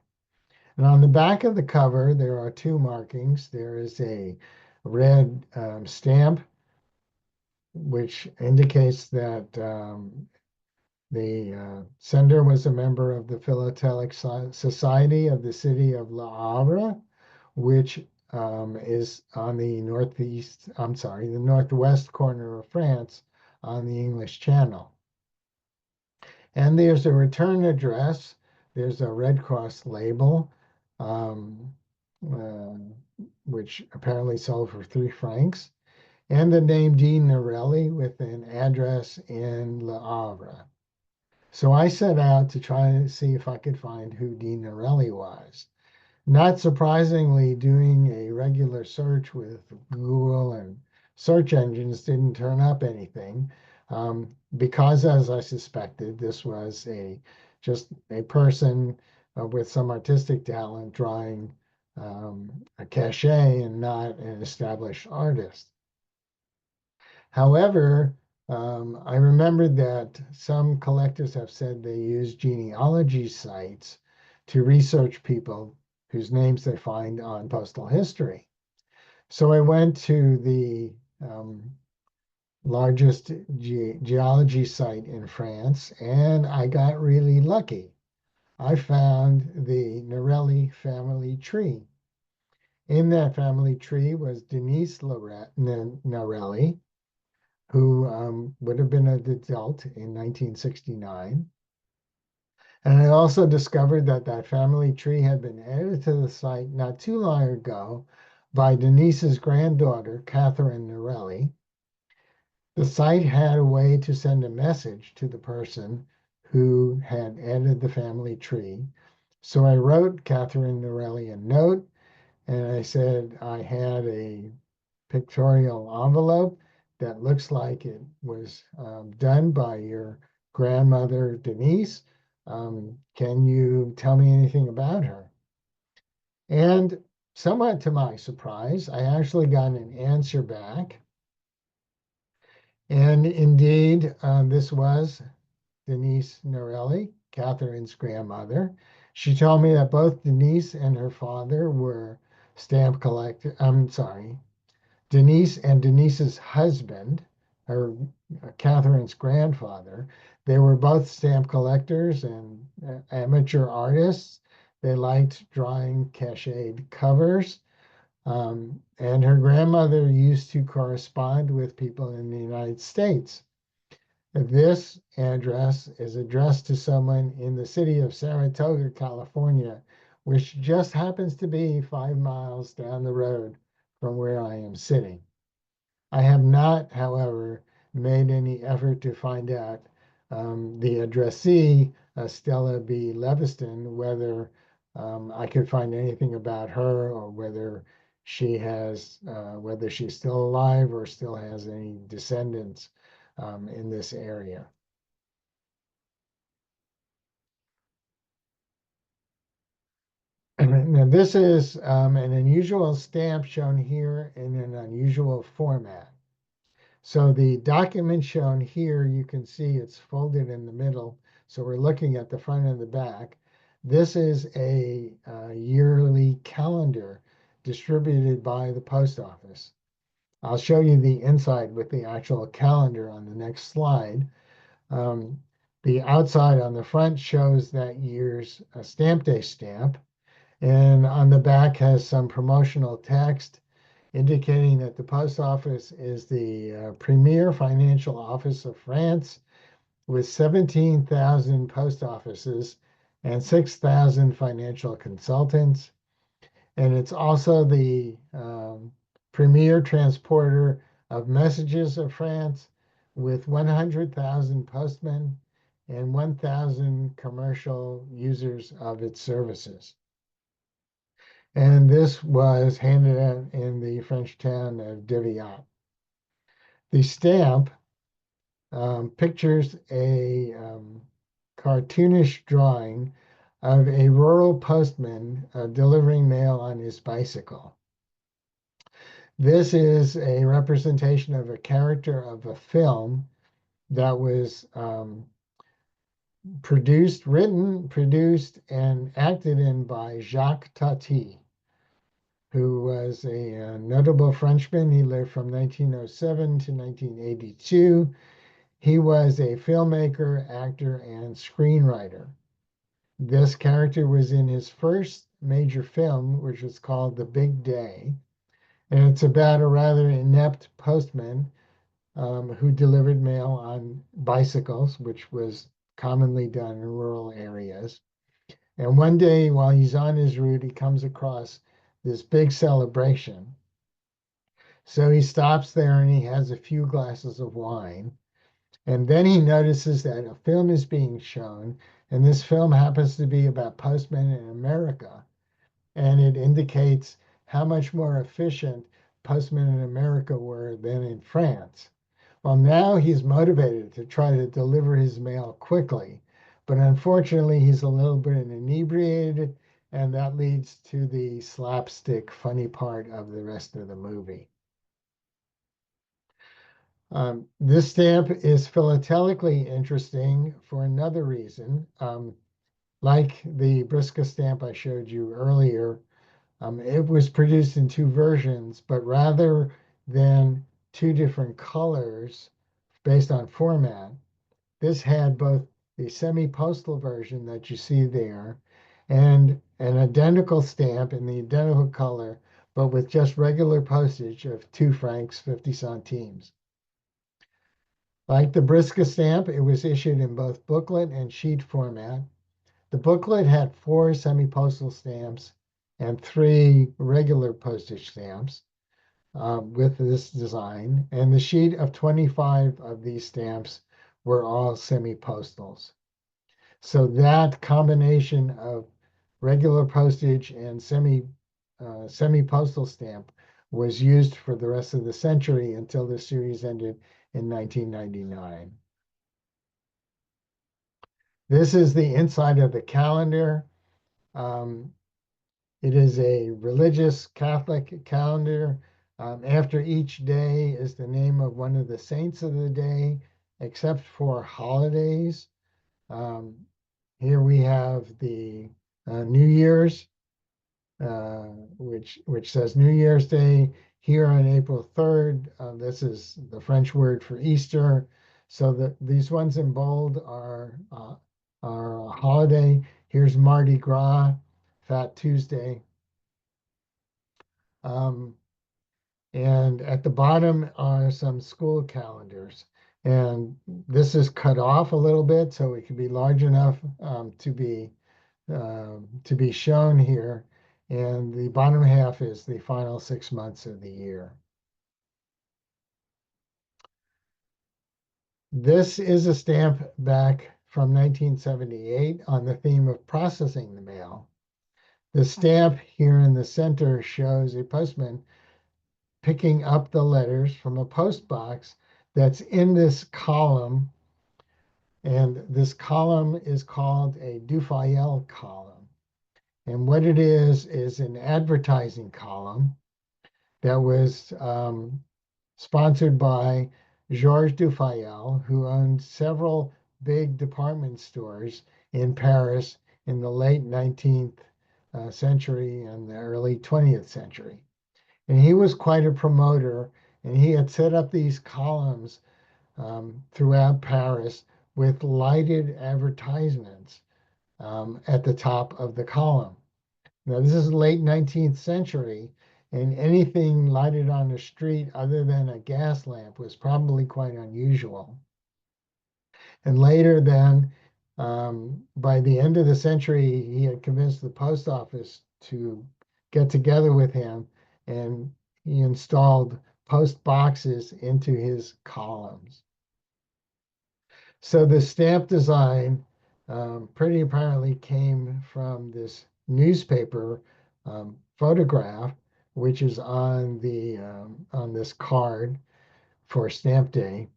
And on the back of the cover, there are two markings. There is a red stamp, which indicates that the sender was a member of the Philatelic Society of the city of Le Havre, which is on the the northwest corner of France on the English Channel. And there's a return address. There's a Red Cross label, um, uh, which apparently sold for 3 francs, and the name Di Norelli with an address in Le Havre. So I set out to try to see if I could find who Di Norelli was. Not surprisingly, doing a regular search with Google and search engines didn't turn up anything, because, as I suspected, this was just a person with some artistic talent drawing a cachet and not an established artist. However, I remembered that some collectors have said they use genealogy sites to research people whose names they find on postal history. So I went to the largest geology site in France, and I got really lucky. I found the Norelli family tree. In that family tree was Denise Norelli, who would have been an adult in 1969. And I also discovered that that family tree had been added to the site not too long ago by Denise's granddaughter, Catherine Norelli. The site had a way to send a message to the person who had added the family tree. So I wrote Catherine Norelli a note, and I said I had a pictorial envelope that looks like it was done by your grandmother, Denise. Can you tell me anything about her? And somewhat to my surprise, I actually got an answer back. And indeed, this was Denise Norelli, Catherine's grandmother. She told me that both Denise and her father were stamp collectors. I'm sorry, Denise and Denise's husband, her Catherine's grandfather, they were both stamp collectors and amateur artists. They liked drawing cachet covers. And her grandmother used to correspond with people in the United States. This address is addressed to someone in the city of Saratoga, California, which just happens to be 5 miles down the road from where I am sitting. I have not, however, made any effort to find out the addressee, Stella B. Leviston, whether I could find anything about her or whether she's still alive or still has any descendants in this area. Now, this is an unusual stamp shown here in an unusual format. So the document shown here, you can see it's folded in the middle. So we're looking at the front and the back. This is a yearly calendar distributed by the post office. I'll show you the inside with the actual calendar on the next slide. The outside on the front shows that year's stamp day stamp. And on the back has some promotional text indicating that the post office is the premier financial office of France with 17,000 post offices and 6,000 financial consultants. And it's also the premier transporter of messages of France with 100,000 postmen and 1,000 commercial users of its services. And this was handed out in the French town of Deviat. The stamp pictures a cartoonish drawing of a rural postman delivering mail on his bicycle. This is a representation of a character of a film that was produced, and acted in by Jacques Tati, who was a notable Frenchman. He lived from 1907 to 1982. He was a filmmaker, actor, and screenwriter. This character was in his first major film, which was called The Big Day. And it's about a rather inept postman who delivered mail on bicycles, which was commonly done in rural areas. And one day, while he's on his route, he comes across this big celebration. So he stops there and he has a few glasses of wine. And then he notices that a film is being shown, and this film happens to be about postmen in America. And it indicates how much more efficient postmen in America were than in France. Well, now he's motivated to try to deliver his mail quickly, but unfortunately, he's a little bit inebriated, and that leads to the slapstick funny part of the rest of the movie. This stamp is philatelically interesting for another reason. Like the Brisca stamp I showed you earlier, it was produced in two versions, but rather than two different colors based on format, this had both the semi-postal version that you see there and an identical stamp in the identical color, but with just regular postage of 2 francs 50 centimes. Like the Brisca stamp, it was issued in both booklet and sheet format. The booklet had 4 semi-postal stamps and 3 regular postage stamps with this design, and the sheet of 25 of these stamps were all semi-postals. So that combination of regular postage and semi-postal stamp was used for the rest of the century until the series ended in 1999. This is the inside of the calendar. Um, it is a religious Catholic calendar. After each day is the name of one of the saints of the day, except for holidays. Um, Here we have the New Year's, which says New Year's Day here on April 3rd. This is the French word for Easter. So these ones in bold are a holiday. Here's Mardi Gras, Fat Tuesday. Um, and at the bottom are some school calendars. And this is cut off a little bit so it can be large enough to be shown here. And the bottom half is the final 6 months of the year. This is a stamp back from 1978 on the theme of processing the mail. The stamp here in the center shows a postman picking up the letters from a post box that's in this column. And this column is called a Dufayel column. And what it is an advertising column that was sponsored by Georges Dufayel, who owned several big department stores in Paris in the late 19th century and the early 20th century. And he was quite a promoter, and he had set up these columns throughout Paris with lighted advertisements at the top of the column. Now, this is late 19th century, and anything lighted on the street other than a gas lamp was probably quite unusual. And later, then, by the end of the century, he had convinced the post office to get together with him, and he installed post boxes into his columns. So the stamp design pretty apparently came from this newspaper photograph, which is on the on this card for Stamp Day.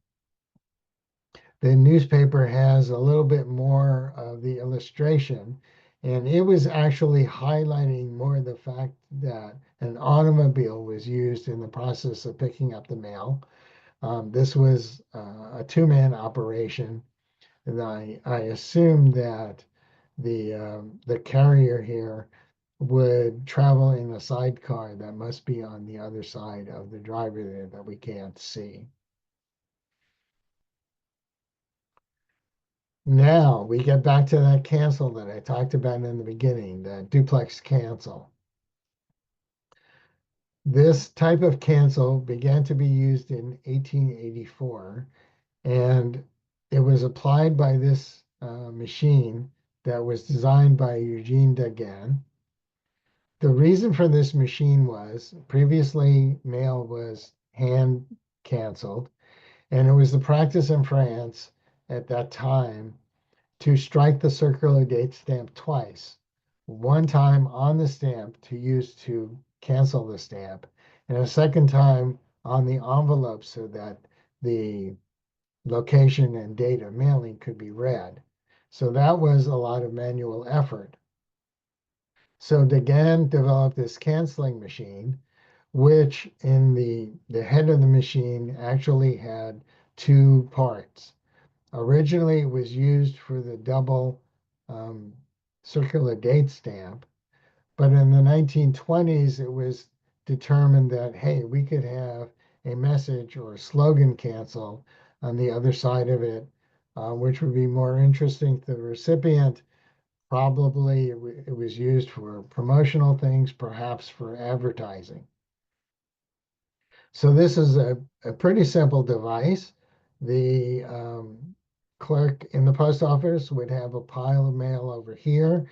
The newspaper has a little bit more of the illustration, And it was actually highlighting more the fact that an automobile was used in the process of picking up the mail. This was a two-man operation, and I assumed that the carrier here would travel in a sidecar that must be on the other side of the driver there that we can't see. Now we get back to that cancel that I talked about in the beginning, the duplex cancel. This type of cancel began to be used in 1884, and it was applied by this machine that was designed by Eugene Degan. The reason for this machine was previously mail was hand canceled, and it was the practice in France at that time to strike the circular date stamp twice. One time on the stamp to use to cancel the stamp, and a second time on the envelope so that the location and date of mailing could be read. So that was a lot of manual effort. So Degan developed this canceling machine, which in the head of the machine actually had two parts. Originally, it was used for the double um, circular date stamp, but in the 1920s, it was determined that, hey, we could have a message or a slogan cancel on the other side of it, which would be more interesting to the recipient. Probably it was used for promotional things, perhaps for advertising. So this is a pretty simple device. The clerk in the post office would have a pile of mail over here.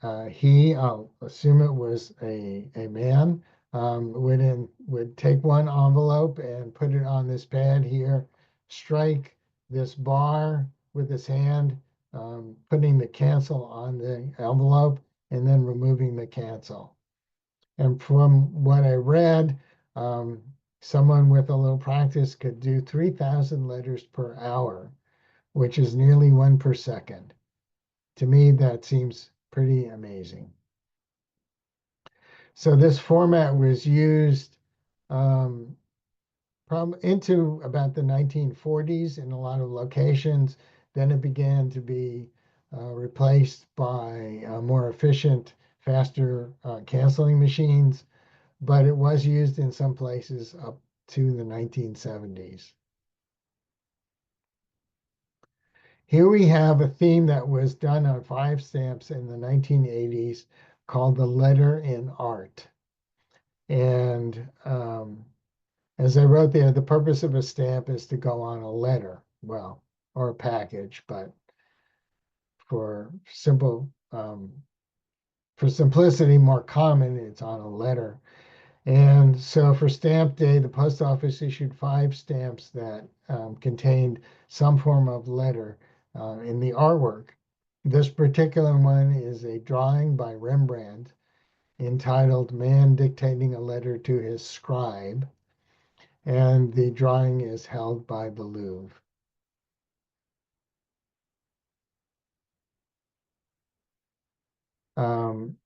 I'll assume it was a man, would take one envelope and put it on this pad here, strike this bar with his hand, putting the cancel on the envelope, and then removing the cancel. And from what I read, um, someone with a little practice could do 3,000 letters per hour, which is nearly one per second. To me, that seems pretty amazing. So this format was used into about the 1940s in a lot of locations. Then it began to be replaced by more efficient, faster canceling machines, but it was used in some places up to the 1970s. Here we have a theme that was done on 5 stamps in the 1980s called the letter in art. And as I wrote there, the purpose of a stamp is to go on a letter, well, or a package, but for for simplicity, more common, it's on a letter. And so for Stamp Day, the post office issued 5 stamps that contained some form of letter in the artwork. This particular one is a drawing by Rembrandt entitled Man Dictating a Letter to His Scribe, and the drawing is held by the Louvre. Um,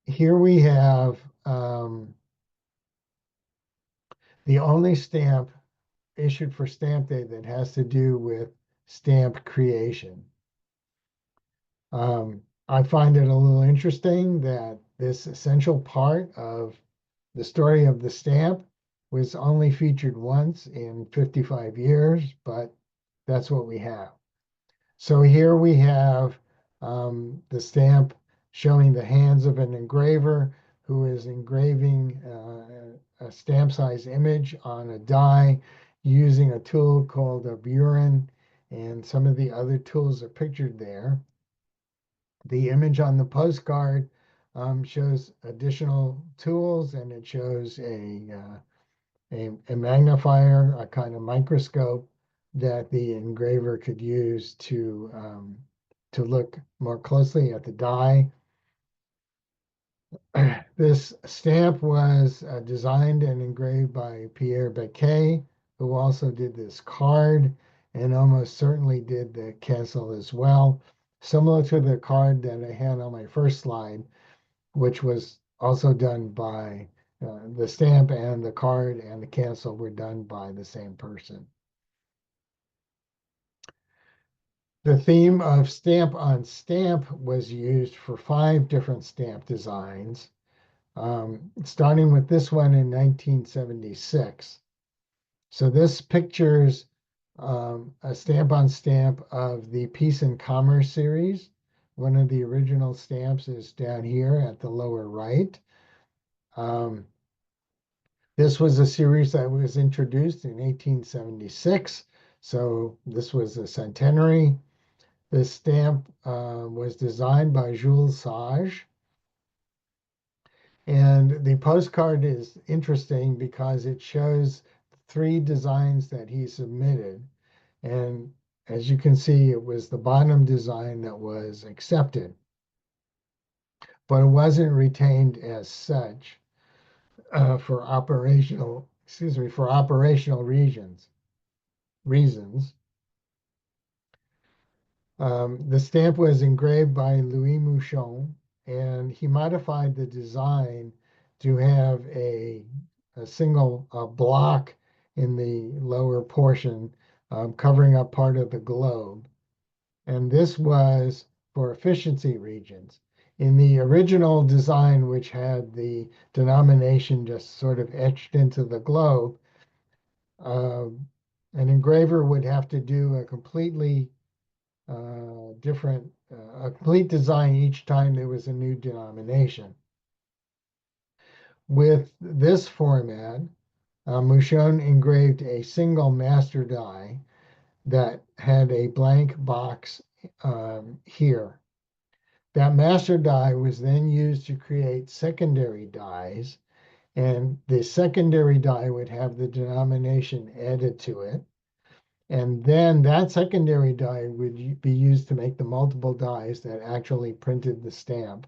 Here we have the only stamp issued for Stamp Day that has to do with stamp creation. I find it a little interesting that this essential part of the story of the stamp was only featured once in 55 years, but that's what we have. So here we have the stamp showing the hands of an engraver who is engraving a stamp size image on a die using a tool called a burin, and some of the other tools are pictured there. The image on the postcard shows additional tools, and it shows a magnifier, a kind of microscope that the engraver could use to look more closely at the die. This stamp was designed and engraved by Pierre Becquet, who also did this card and almost certainly did the cancel as well. similar to the card that I had on my first slide, which was also done by the stamp and the card and the cancel were done by the same person. The theme of stamp on stamp was used for 5 different stamp designs, starting with this one in 1976. So this pictures a stamp on stamp of the Peace and Commerce series. One of the original stamps is down here at the lower right. This was a series that was introduced in 1876. So this was a centenary. This stamp was designed by Jules Sage. And the postcard is interesting because it shows 3 designs that he submitted. And as you can see, it was the bottom design that was accepted, but it wasn't retained as such for operational reasons. The stamp was engraved by Louis Mouchon, and he modified the design to have a single block in the lower portion, covering up part of the globe. And this was for efficiency regions. In the original design, which had the denomination just sort of etched into the globe, uh, an engraver would have to do a completely a complete design each time there was a new denomination. With this format, Mouchon engraved a single master die that had a blank box here. That master die was then used to create secondary dies, and the secondary die would have the denomination added to it. And then that secondary die would be used to make the multiple dies that actually printed the stamp.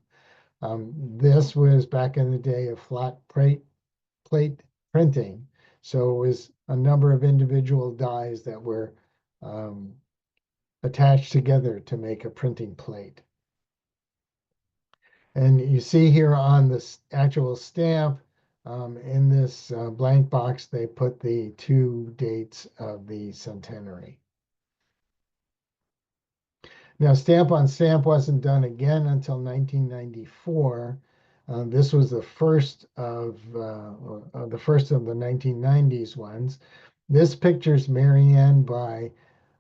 This was back in the day of flat plate printing. So it was a number of individual dies that were attached together to make a printing plate. And you see here on this actual stamp, in this blank box, they put the 2 dates of the centenary. Now, stamp on stamp wasn't done again until 1994. This was the first of the 1990s ones. This picture's Marianne by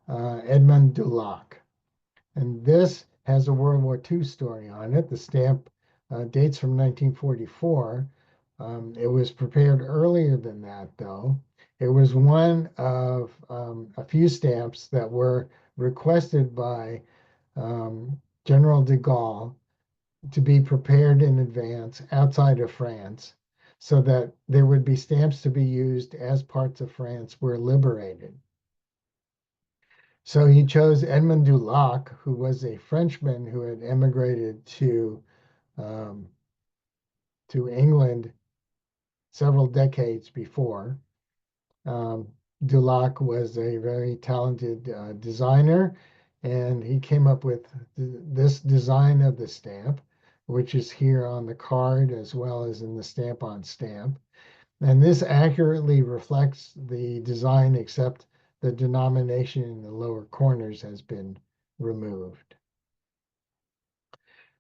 Edmond Dulac. And this has a World War II story on it. The stamp dates from 1944. It was prepared earlier than that, though. It was one of a few stamps that were requested by General de Gaulle to be prepared in advance outside of France so that there would be stamps to be used as parts of France were liberated. So he chose Edmond Dulac, who was a Frenchman who had emigrated um, to England several decades before. Um, Dulac was a very talented designer, and he came up with this design of the stamp, which is here on the card as well as in the stamp on stamp. And this accurately reflects the design, except the denomination in the lower corners has been removed.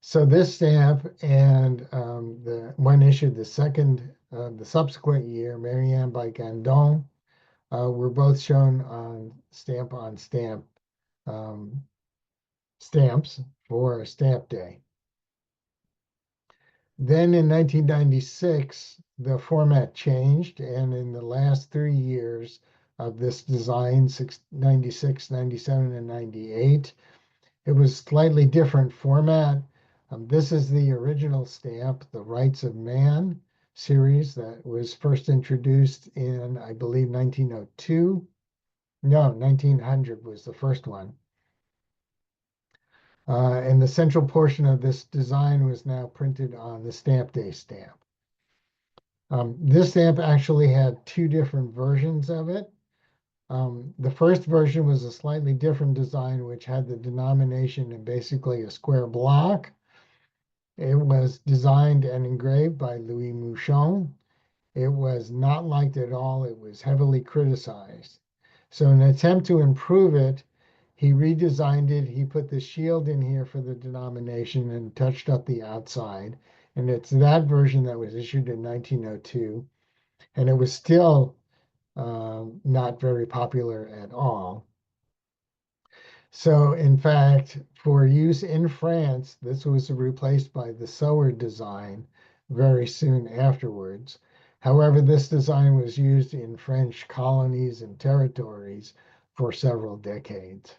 So this stamp and the one issued the subsequent year, Marianne by Gandon, were both shown on stamp stamps for Stamp Day. Then in 1996, the format changed, and in the last 3 years of this design, 96, 97, and 98, it was slightly different format. This is the original stamp, the Rights of Man series that was first introduced in, I believe, 1902. No, 1900 was the first one. And the central portion of this design was now printed on the Stamp Day stamp. This stamp actually had 2 different versions of it. The first version was a slightly different design, which had the denomination in basically a square block. It was designed and engraved by Louis Mouchon. It was not liked at all. It was heavily criticized. So, in an attempt to improve it, he redesigned it. He put the shield in here for the denomination and touched up the outside. And it's that version that was issued in 1902. And it was still not very popular at all. So, in fact, for use in France, this was replaced by the Sower design very soon afterwards. However, this design was used in French colonies and territories for several decades.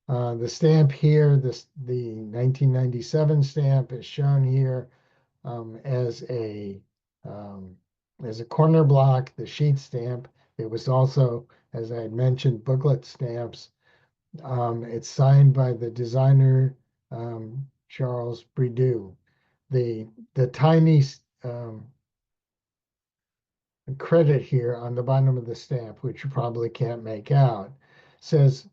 The stamp here, the 1997 stamp, is shown here as um, a corner block, the sheet stamp. It was also, as I had mentioned, booklet stamps. It's signed by the designer Charles Bridoux. The tiny credit here on the bottom of the stamp, which you probably can't make out, says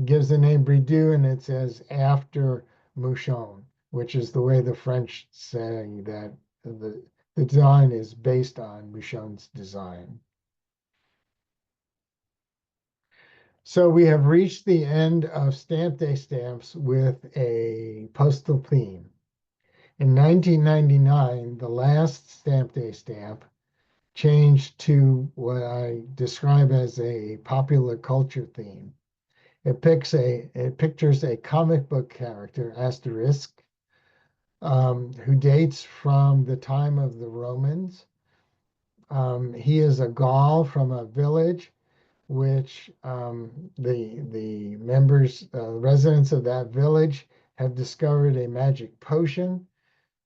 gives the name Bridoux, and it says after Mouchon, which is the way the French say that the design is based on Mouchon's design. So we have reached the end of Stamp Day stamps with a postal theme. In 1999, the last Stamp Day stamp changed to what I describe as a popular culture theme. It pictures a comic book character, Asterisk, who dates from the time of the Romans. He is a Gaul from a village which the members, residents of that village have discovered a magic potion,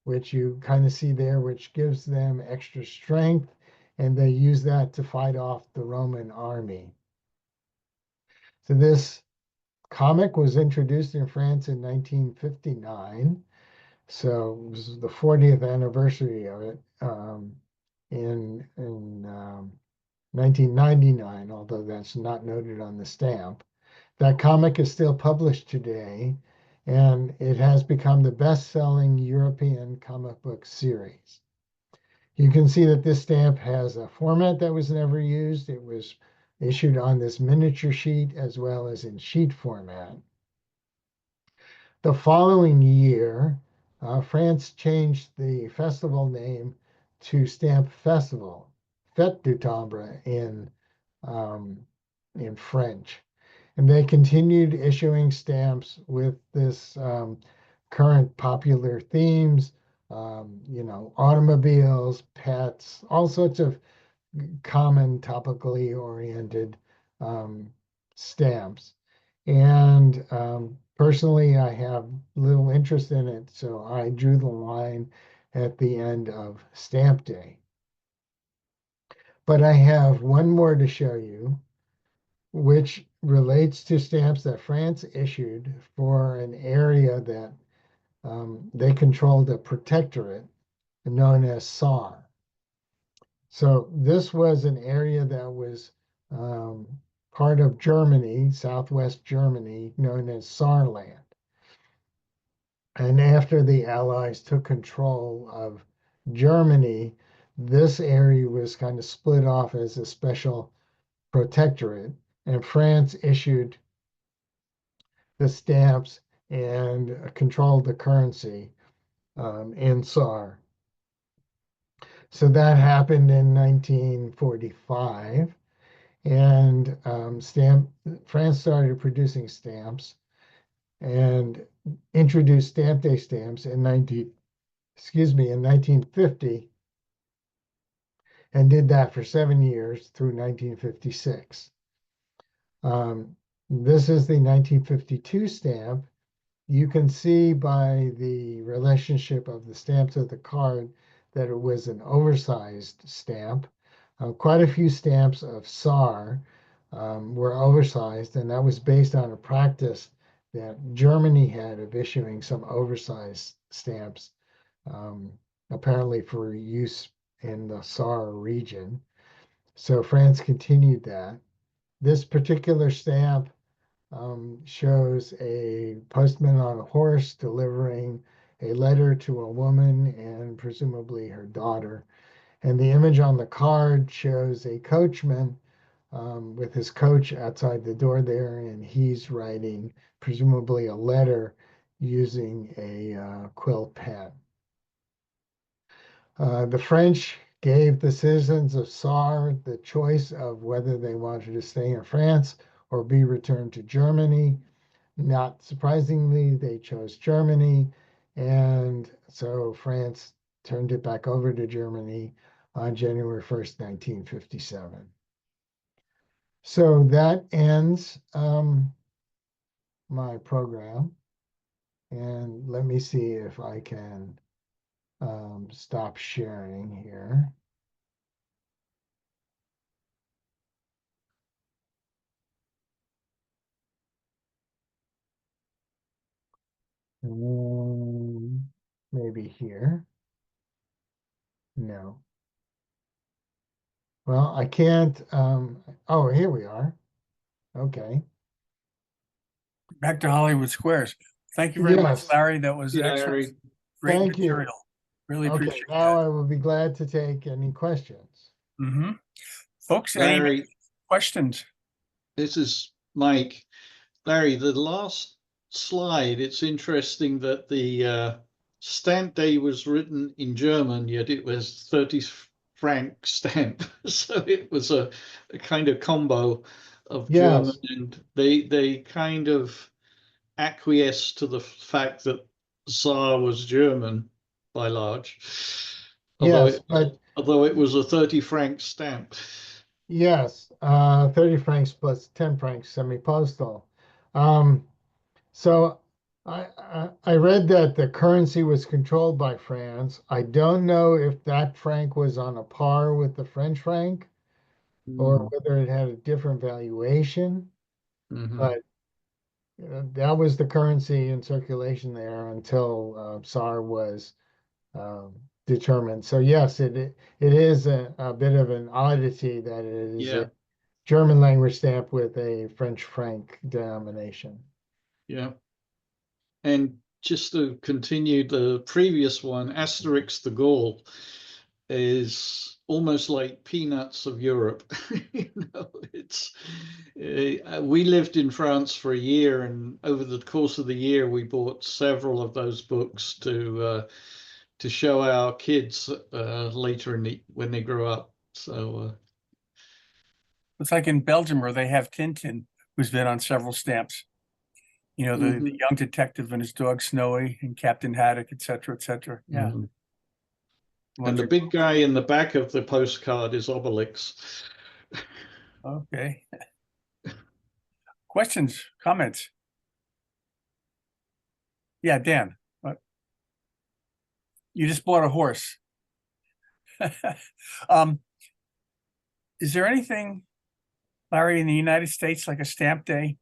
which you kind of see there, which gives them extra strength, and they use that to fight off the Roman army. So this comic was introduced in France in 1959. So this is the 40th anniversary of it in 1999, although that's not noted on the stamp. That comic is still published today, and it has become the best-selling European comic book series. You can see that this stamp has a format that was never used. It was issued on this miniature sheet as well as in sheet format. The following year, France changed the festival name to Stamp Festival, Fête du Timbre in French. And they continued issuing stamps with this current popular themes, automobiles, pets, all sorts of common topically oriented um, stamps. And personally, I have little interest in it, so I drew the line at the end of Stamp Day. But I have one more to show you, which relates to stamps that France issued for an area that they controlled a protectorate known as Saar. So this was an area that was um, part of Germany, southwest Germany, known as Saarland. And after the Allies took control of Germany, this area was kind of split off as a special protectorate, and France issued the stamps and controlled the currency in Saar. So that happened in 1945, and France started producing stamps and introduced Stamp Day stamps in 1950, and did that for 7 years through 1956. This is the 1952 stamp. You can see by the relationship of the stamp to the card that it was an oversized stamp. Quite a few stamps of SAR were oversized, and that was based on a practice that Germany had of issuing some oversized stamps, um, apparently for use in the SAR region. So France continued that. This particular stamp shows a postman on a horse delivering a letter to a woman and presumably her daughter. And the image on the card shows a coachman with his coach outside the door there, and he's writing presumably a letter using a quill pen. The French gave the citizens of Sarre the choice of whether they wanted to stay in France or be returned to Germany. Not surprisingly, they chose Germany, and so France turned it back over to Germany on January 1st, 1957. So that ends my program. And let me see if I can stop sharing here. Maybe here. No. Well, I can't. Oh, here we are. Okay. Back to Hollywood Squares. Thank you very much, Yes. Larry. That was Yeah, excellent. Larry. Great Thank you. material. Really Okay. appreciate Now that. I will be glad to take any questions. Folks, any Larry, questions? this is Mike. Larry, the last slide, it's interesting that the stamp day was written in German, yet it was 30 franc stamp. So it was a kind of combo of German, Yes. and they kind of acquiesced to the fact that Tsar was German by large, although Yes. it But although it was a 30 franc stamp. yes, 30 francs plus 10 francs semi-postal. Um, so I read that the currency was controlled by France. I don't know if that franc was on a par with the French franc or Mm, whether it had a different valuation, mhm. but that was the currency in circulation there until Tsar was um, determined. So yes, it is a bit of an oddity that it is a Yeah, German language stamp with a French franc denomination. yeah. And just to continue the previous one, Asterix the Gaul is almost like peanuts of Europe. It's we lived in France for a year, and over the course of the year, we bought several of those books to show our kids later when they grow up. So It's like in Belgium where they have Tintin, who's been on several stamps. You know, the mhm, young detective and his dog Snowy and Captain Haddock, et cetera, et cetera. Yeah. mhm. The And ones the are big guy in the back of the postcard is Obelix. okay. Questions, comments? Yeah, Dan. You just bought a horse. um, is there anything, Larry, in the United States like a stamp day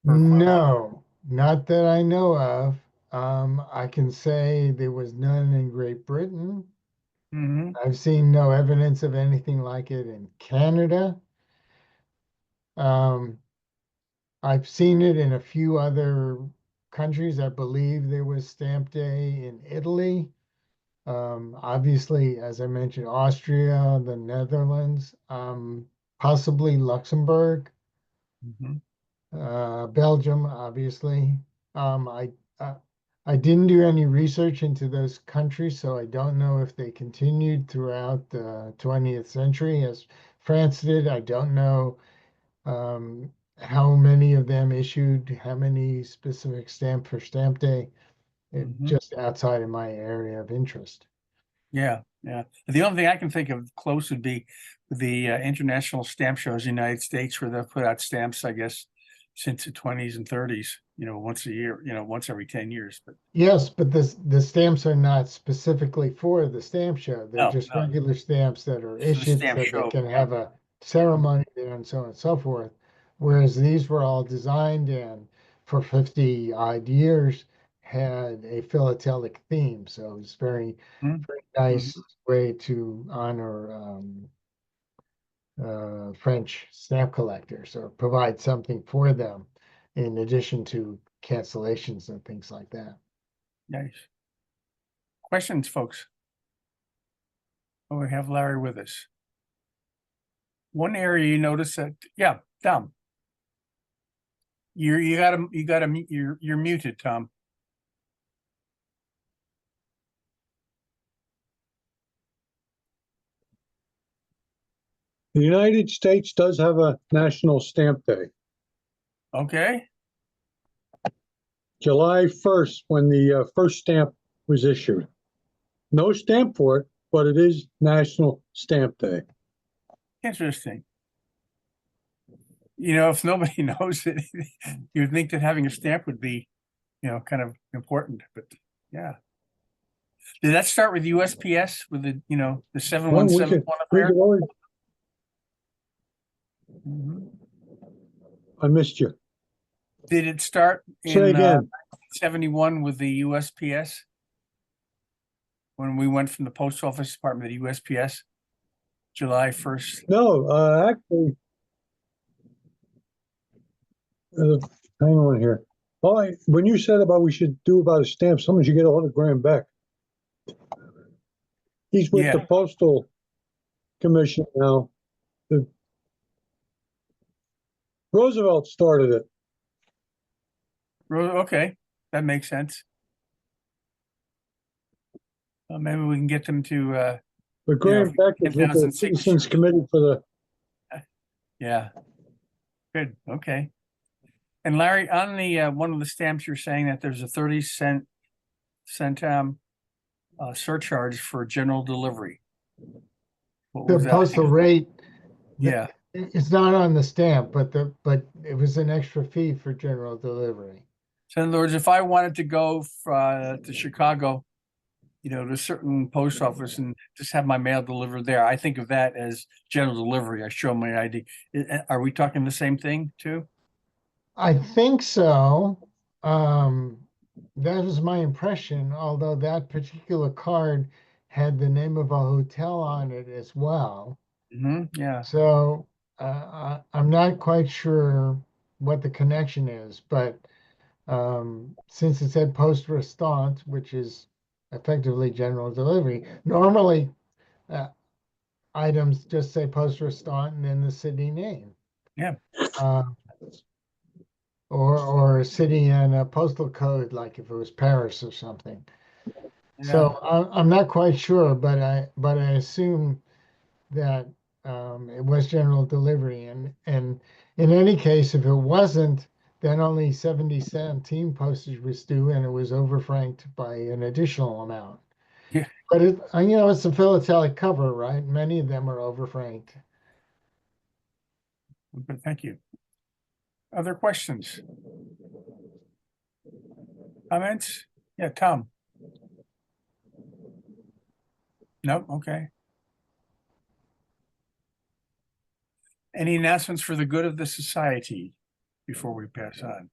for a quill? No, not that I know of. I can say there was none in Great Britain. Mm-hmm. I've seen no evidence of anything like it in Canada. Um, I've seen it in a few other countries. I believe there was Stamp Day in Italy. Obviously, as I mentioned, Austria, the Netherlands, possibly Luxembourg, Mm-hmm. Belgium, obviously. Um, I, I I didn't do any research into those countries, so I don't know if they continued throughout the 20th century as France did. I don't know how many of them issued how many specific stamp for Stamp Day. It Mm-hmm. just outside of my area of interest. Yeah, yeah. The only thing I can think of close would be the international stamp shows in the United States where they'll put out stamps, I guess, since the 20s and 30s, once a year, once every 10 years. But Yes, but the stamps are not specifically for the stamp show. They're no, just no, regular stamps that are it's for the issued stamp so they show. can Yeah. have a ceremony there and so on and so forth. Whereas these were all designed and for 50 odd years had a philatelic theme. So it's very, Mhm. very Mhm. nice way to honor French stamp collectors, or provide something for them in addition to cancellations and things like that. Nice. Questions, folks? Oh, we have Larry with us. One area you notice that, yeah, Tom. You're muted, Tom. The United States does have a National Stamp Day, Okay, July 1st, when the first stamp was issued. No stamp for it, but it is National Stamp Day. interesting. You know, if nobody knows it, you'd think that having a stamp would be, kind of important, but yeah. Did that start with USPS with the, the Well, 717 one we affair? could always, Mhm. I missed you. Did it start Say in again. 71 with the USPS? When we went from the post office department to USPS, July 1st. No, actually, hang on here. When you said about we should do about a stamp, someone should get a hold of Graham Beck. He's with the Yeah. Postal Commission now. Roosevelt started it. Okay, that makes sense. Maybe we can get them to, But Graham Beck is with the 10,000 Citizens signatures. Committee for the. Yeah. Good, okay. And Larry, on the, one of the stamps, you're saying that there's a 30 cent surcharge for general delivery. What The was that? I think postal it was- rate, Yeah, it's not on the stamp, but it was an extra fee for general delivery. so in other words, if I wanted to go to Chicago, to a certain post office and just have my mail delivered there, I think of that as general delivery. I show my ID. Are we talking the same thing too? I think so. That was my impression, although that particular card had the name of a hotel on it as well. Yeah, So I'm not quite sure what the connection is, but since it said poste restante, which is effectively general delivery, normally items just say poste restante and then the city name. Yeah. Or a city and a postal code, like if it was Paris or something. So I'm not quite sure, but I assume that it was general delivery, and in any case, if it wasn't, then only 70-cent team postage was due, and it was overfranked by an additional amount. Yeah. But it's a philatelic cover, right? Many of them are overfranked. But thank you. Other questions? Comments? Yeah, Tom. Nope, okay. Any announcements for the good of the society before we pass on?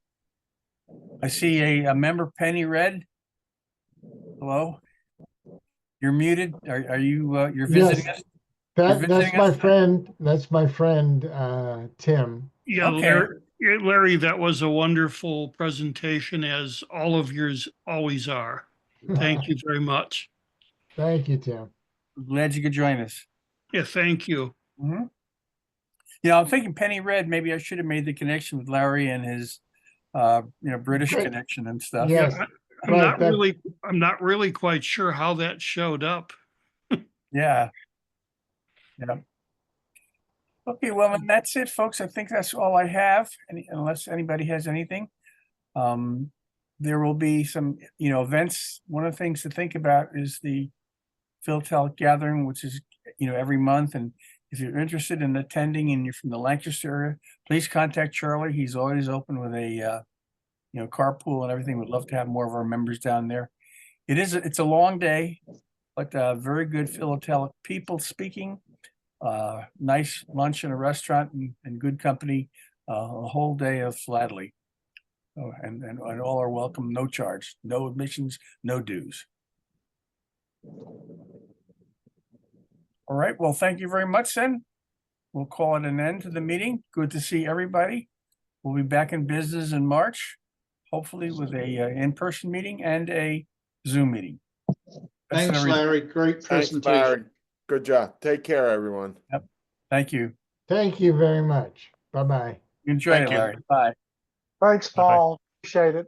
I see a member, Penny Red. Hello? You're muted. Are you, you're visiting Yes. us? That's visiting my us? friend. That's my friend, Tim. Yeah, Okay. Larry, that was a wonderful presentation, as all of yours always are. Thank you very much. Thank you, Tim. Glad you could join us. Yeah, thank you. I'm thinking Penny Red, maybe I should have made the connection with Larry and his, British Great. connection and stuff. Yes. I'm Right, not really quite sure how that showed up. Yeah. Yeah. Okay, well, and that's it, folks. I think that's all I have, unless anybody has anything. There will be some, events. One of the things to think about is the Philatelic gathering, which is, every month. And if you're interested in attending and you're from the Lancaster area, please contact Charlie. He's always open with a, carpool and everything. We'd love to have more of our members down there. It's a long day, but very good Philatelic people speaking. Nice lunch in a restaurant and good company, a whole day of Philately. Oh, and all are welcome, no charge, no admissions, no dues. All right, well, thank you very much then. we'll call it an end to the meeting. Good to see everybody. We'll be back in business in March, hopefully with a in-person meeting and a Zoom meeting. That's Thanks, everything. Larry. Great Thanks, presentation. Larry. Good job. Take care, everyone. Thank you. Thank you very much. Bye-bye. Enjoy Thank it, you. Larry. Bye. Thanks, Bye-bye. Paul. Appreciate it.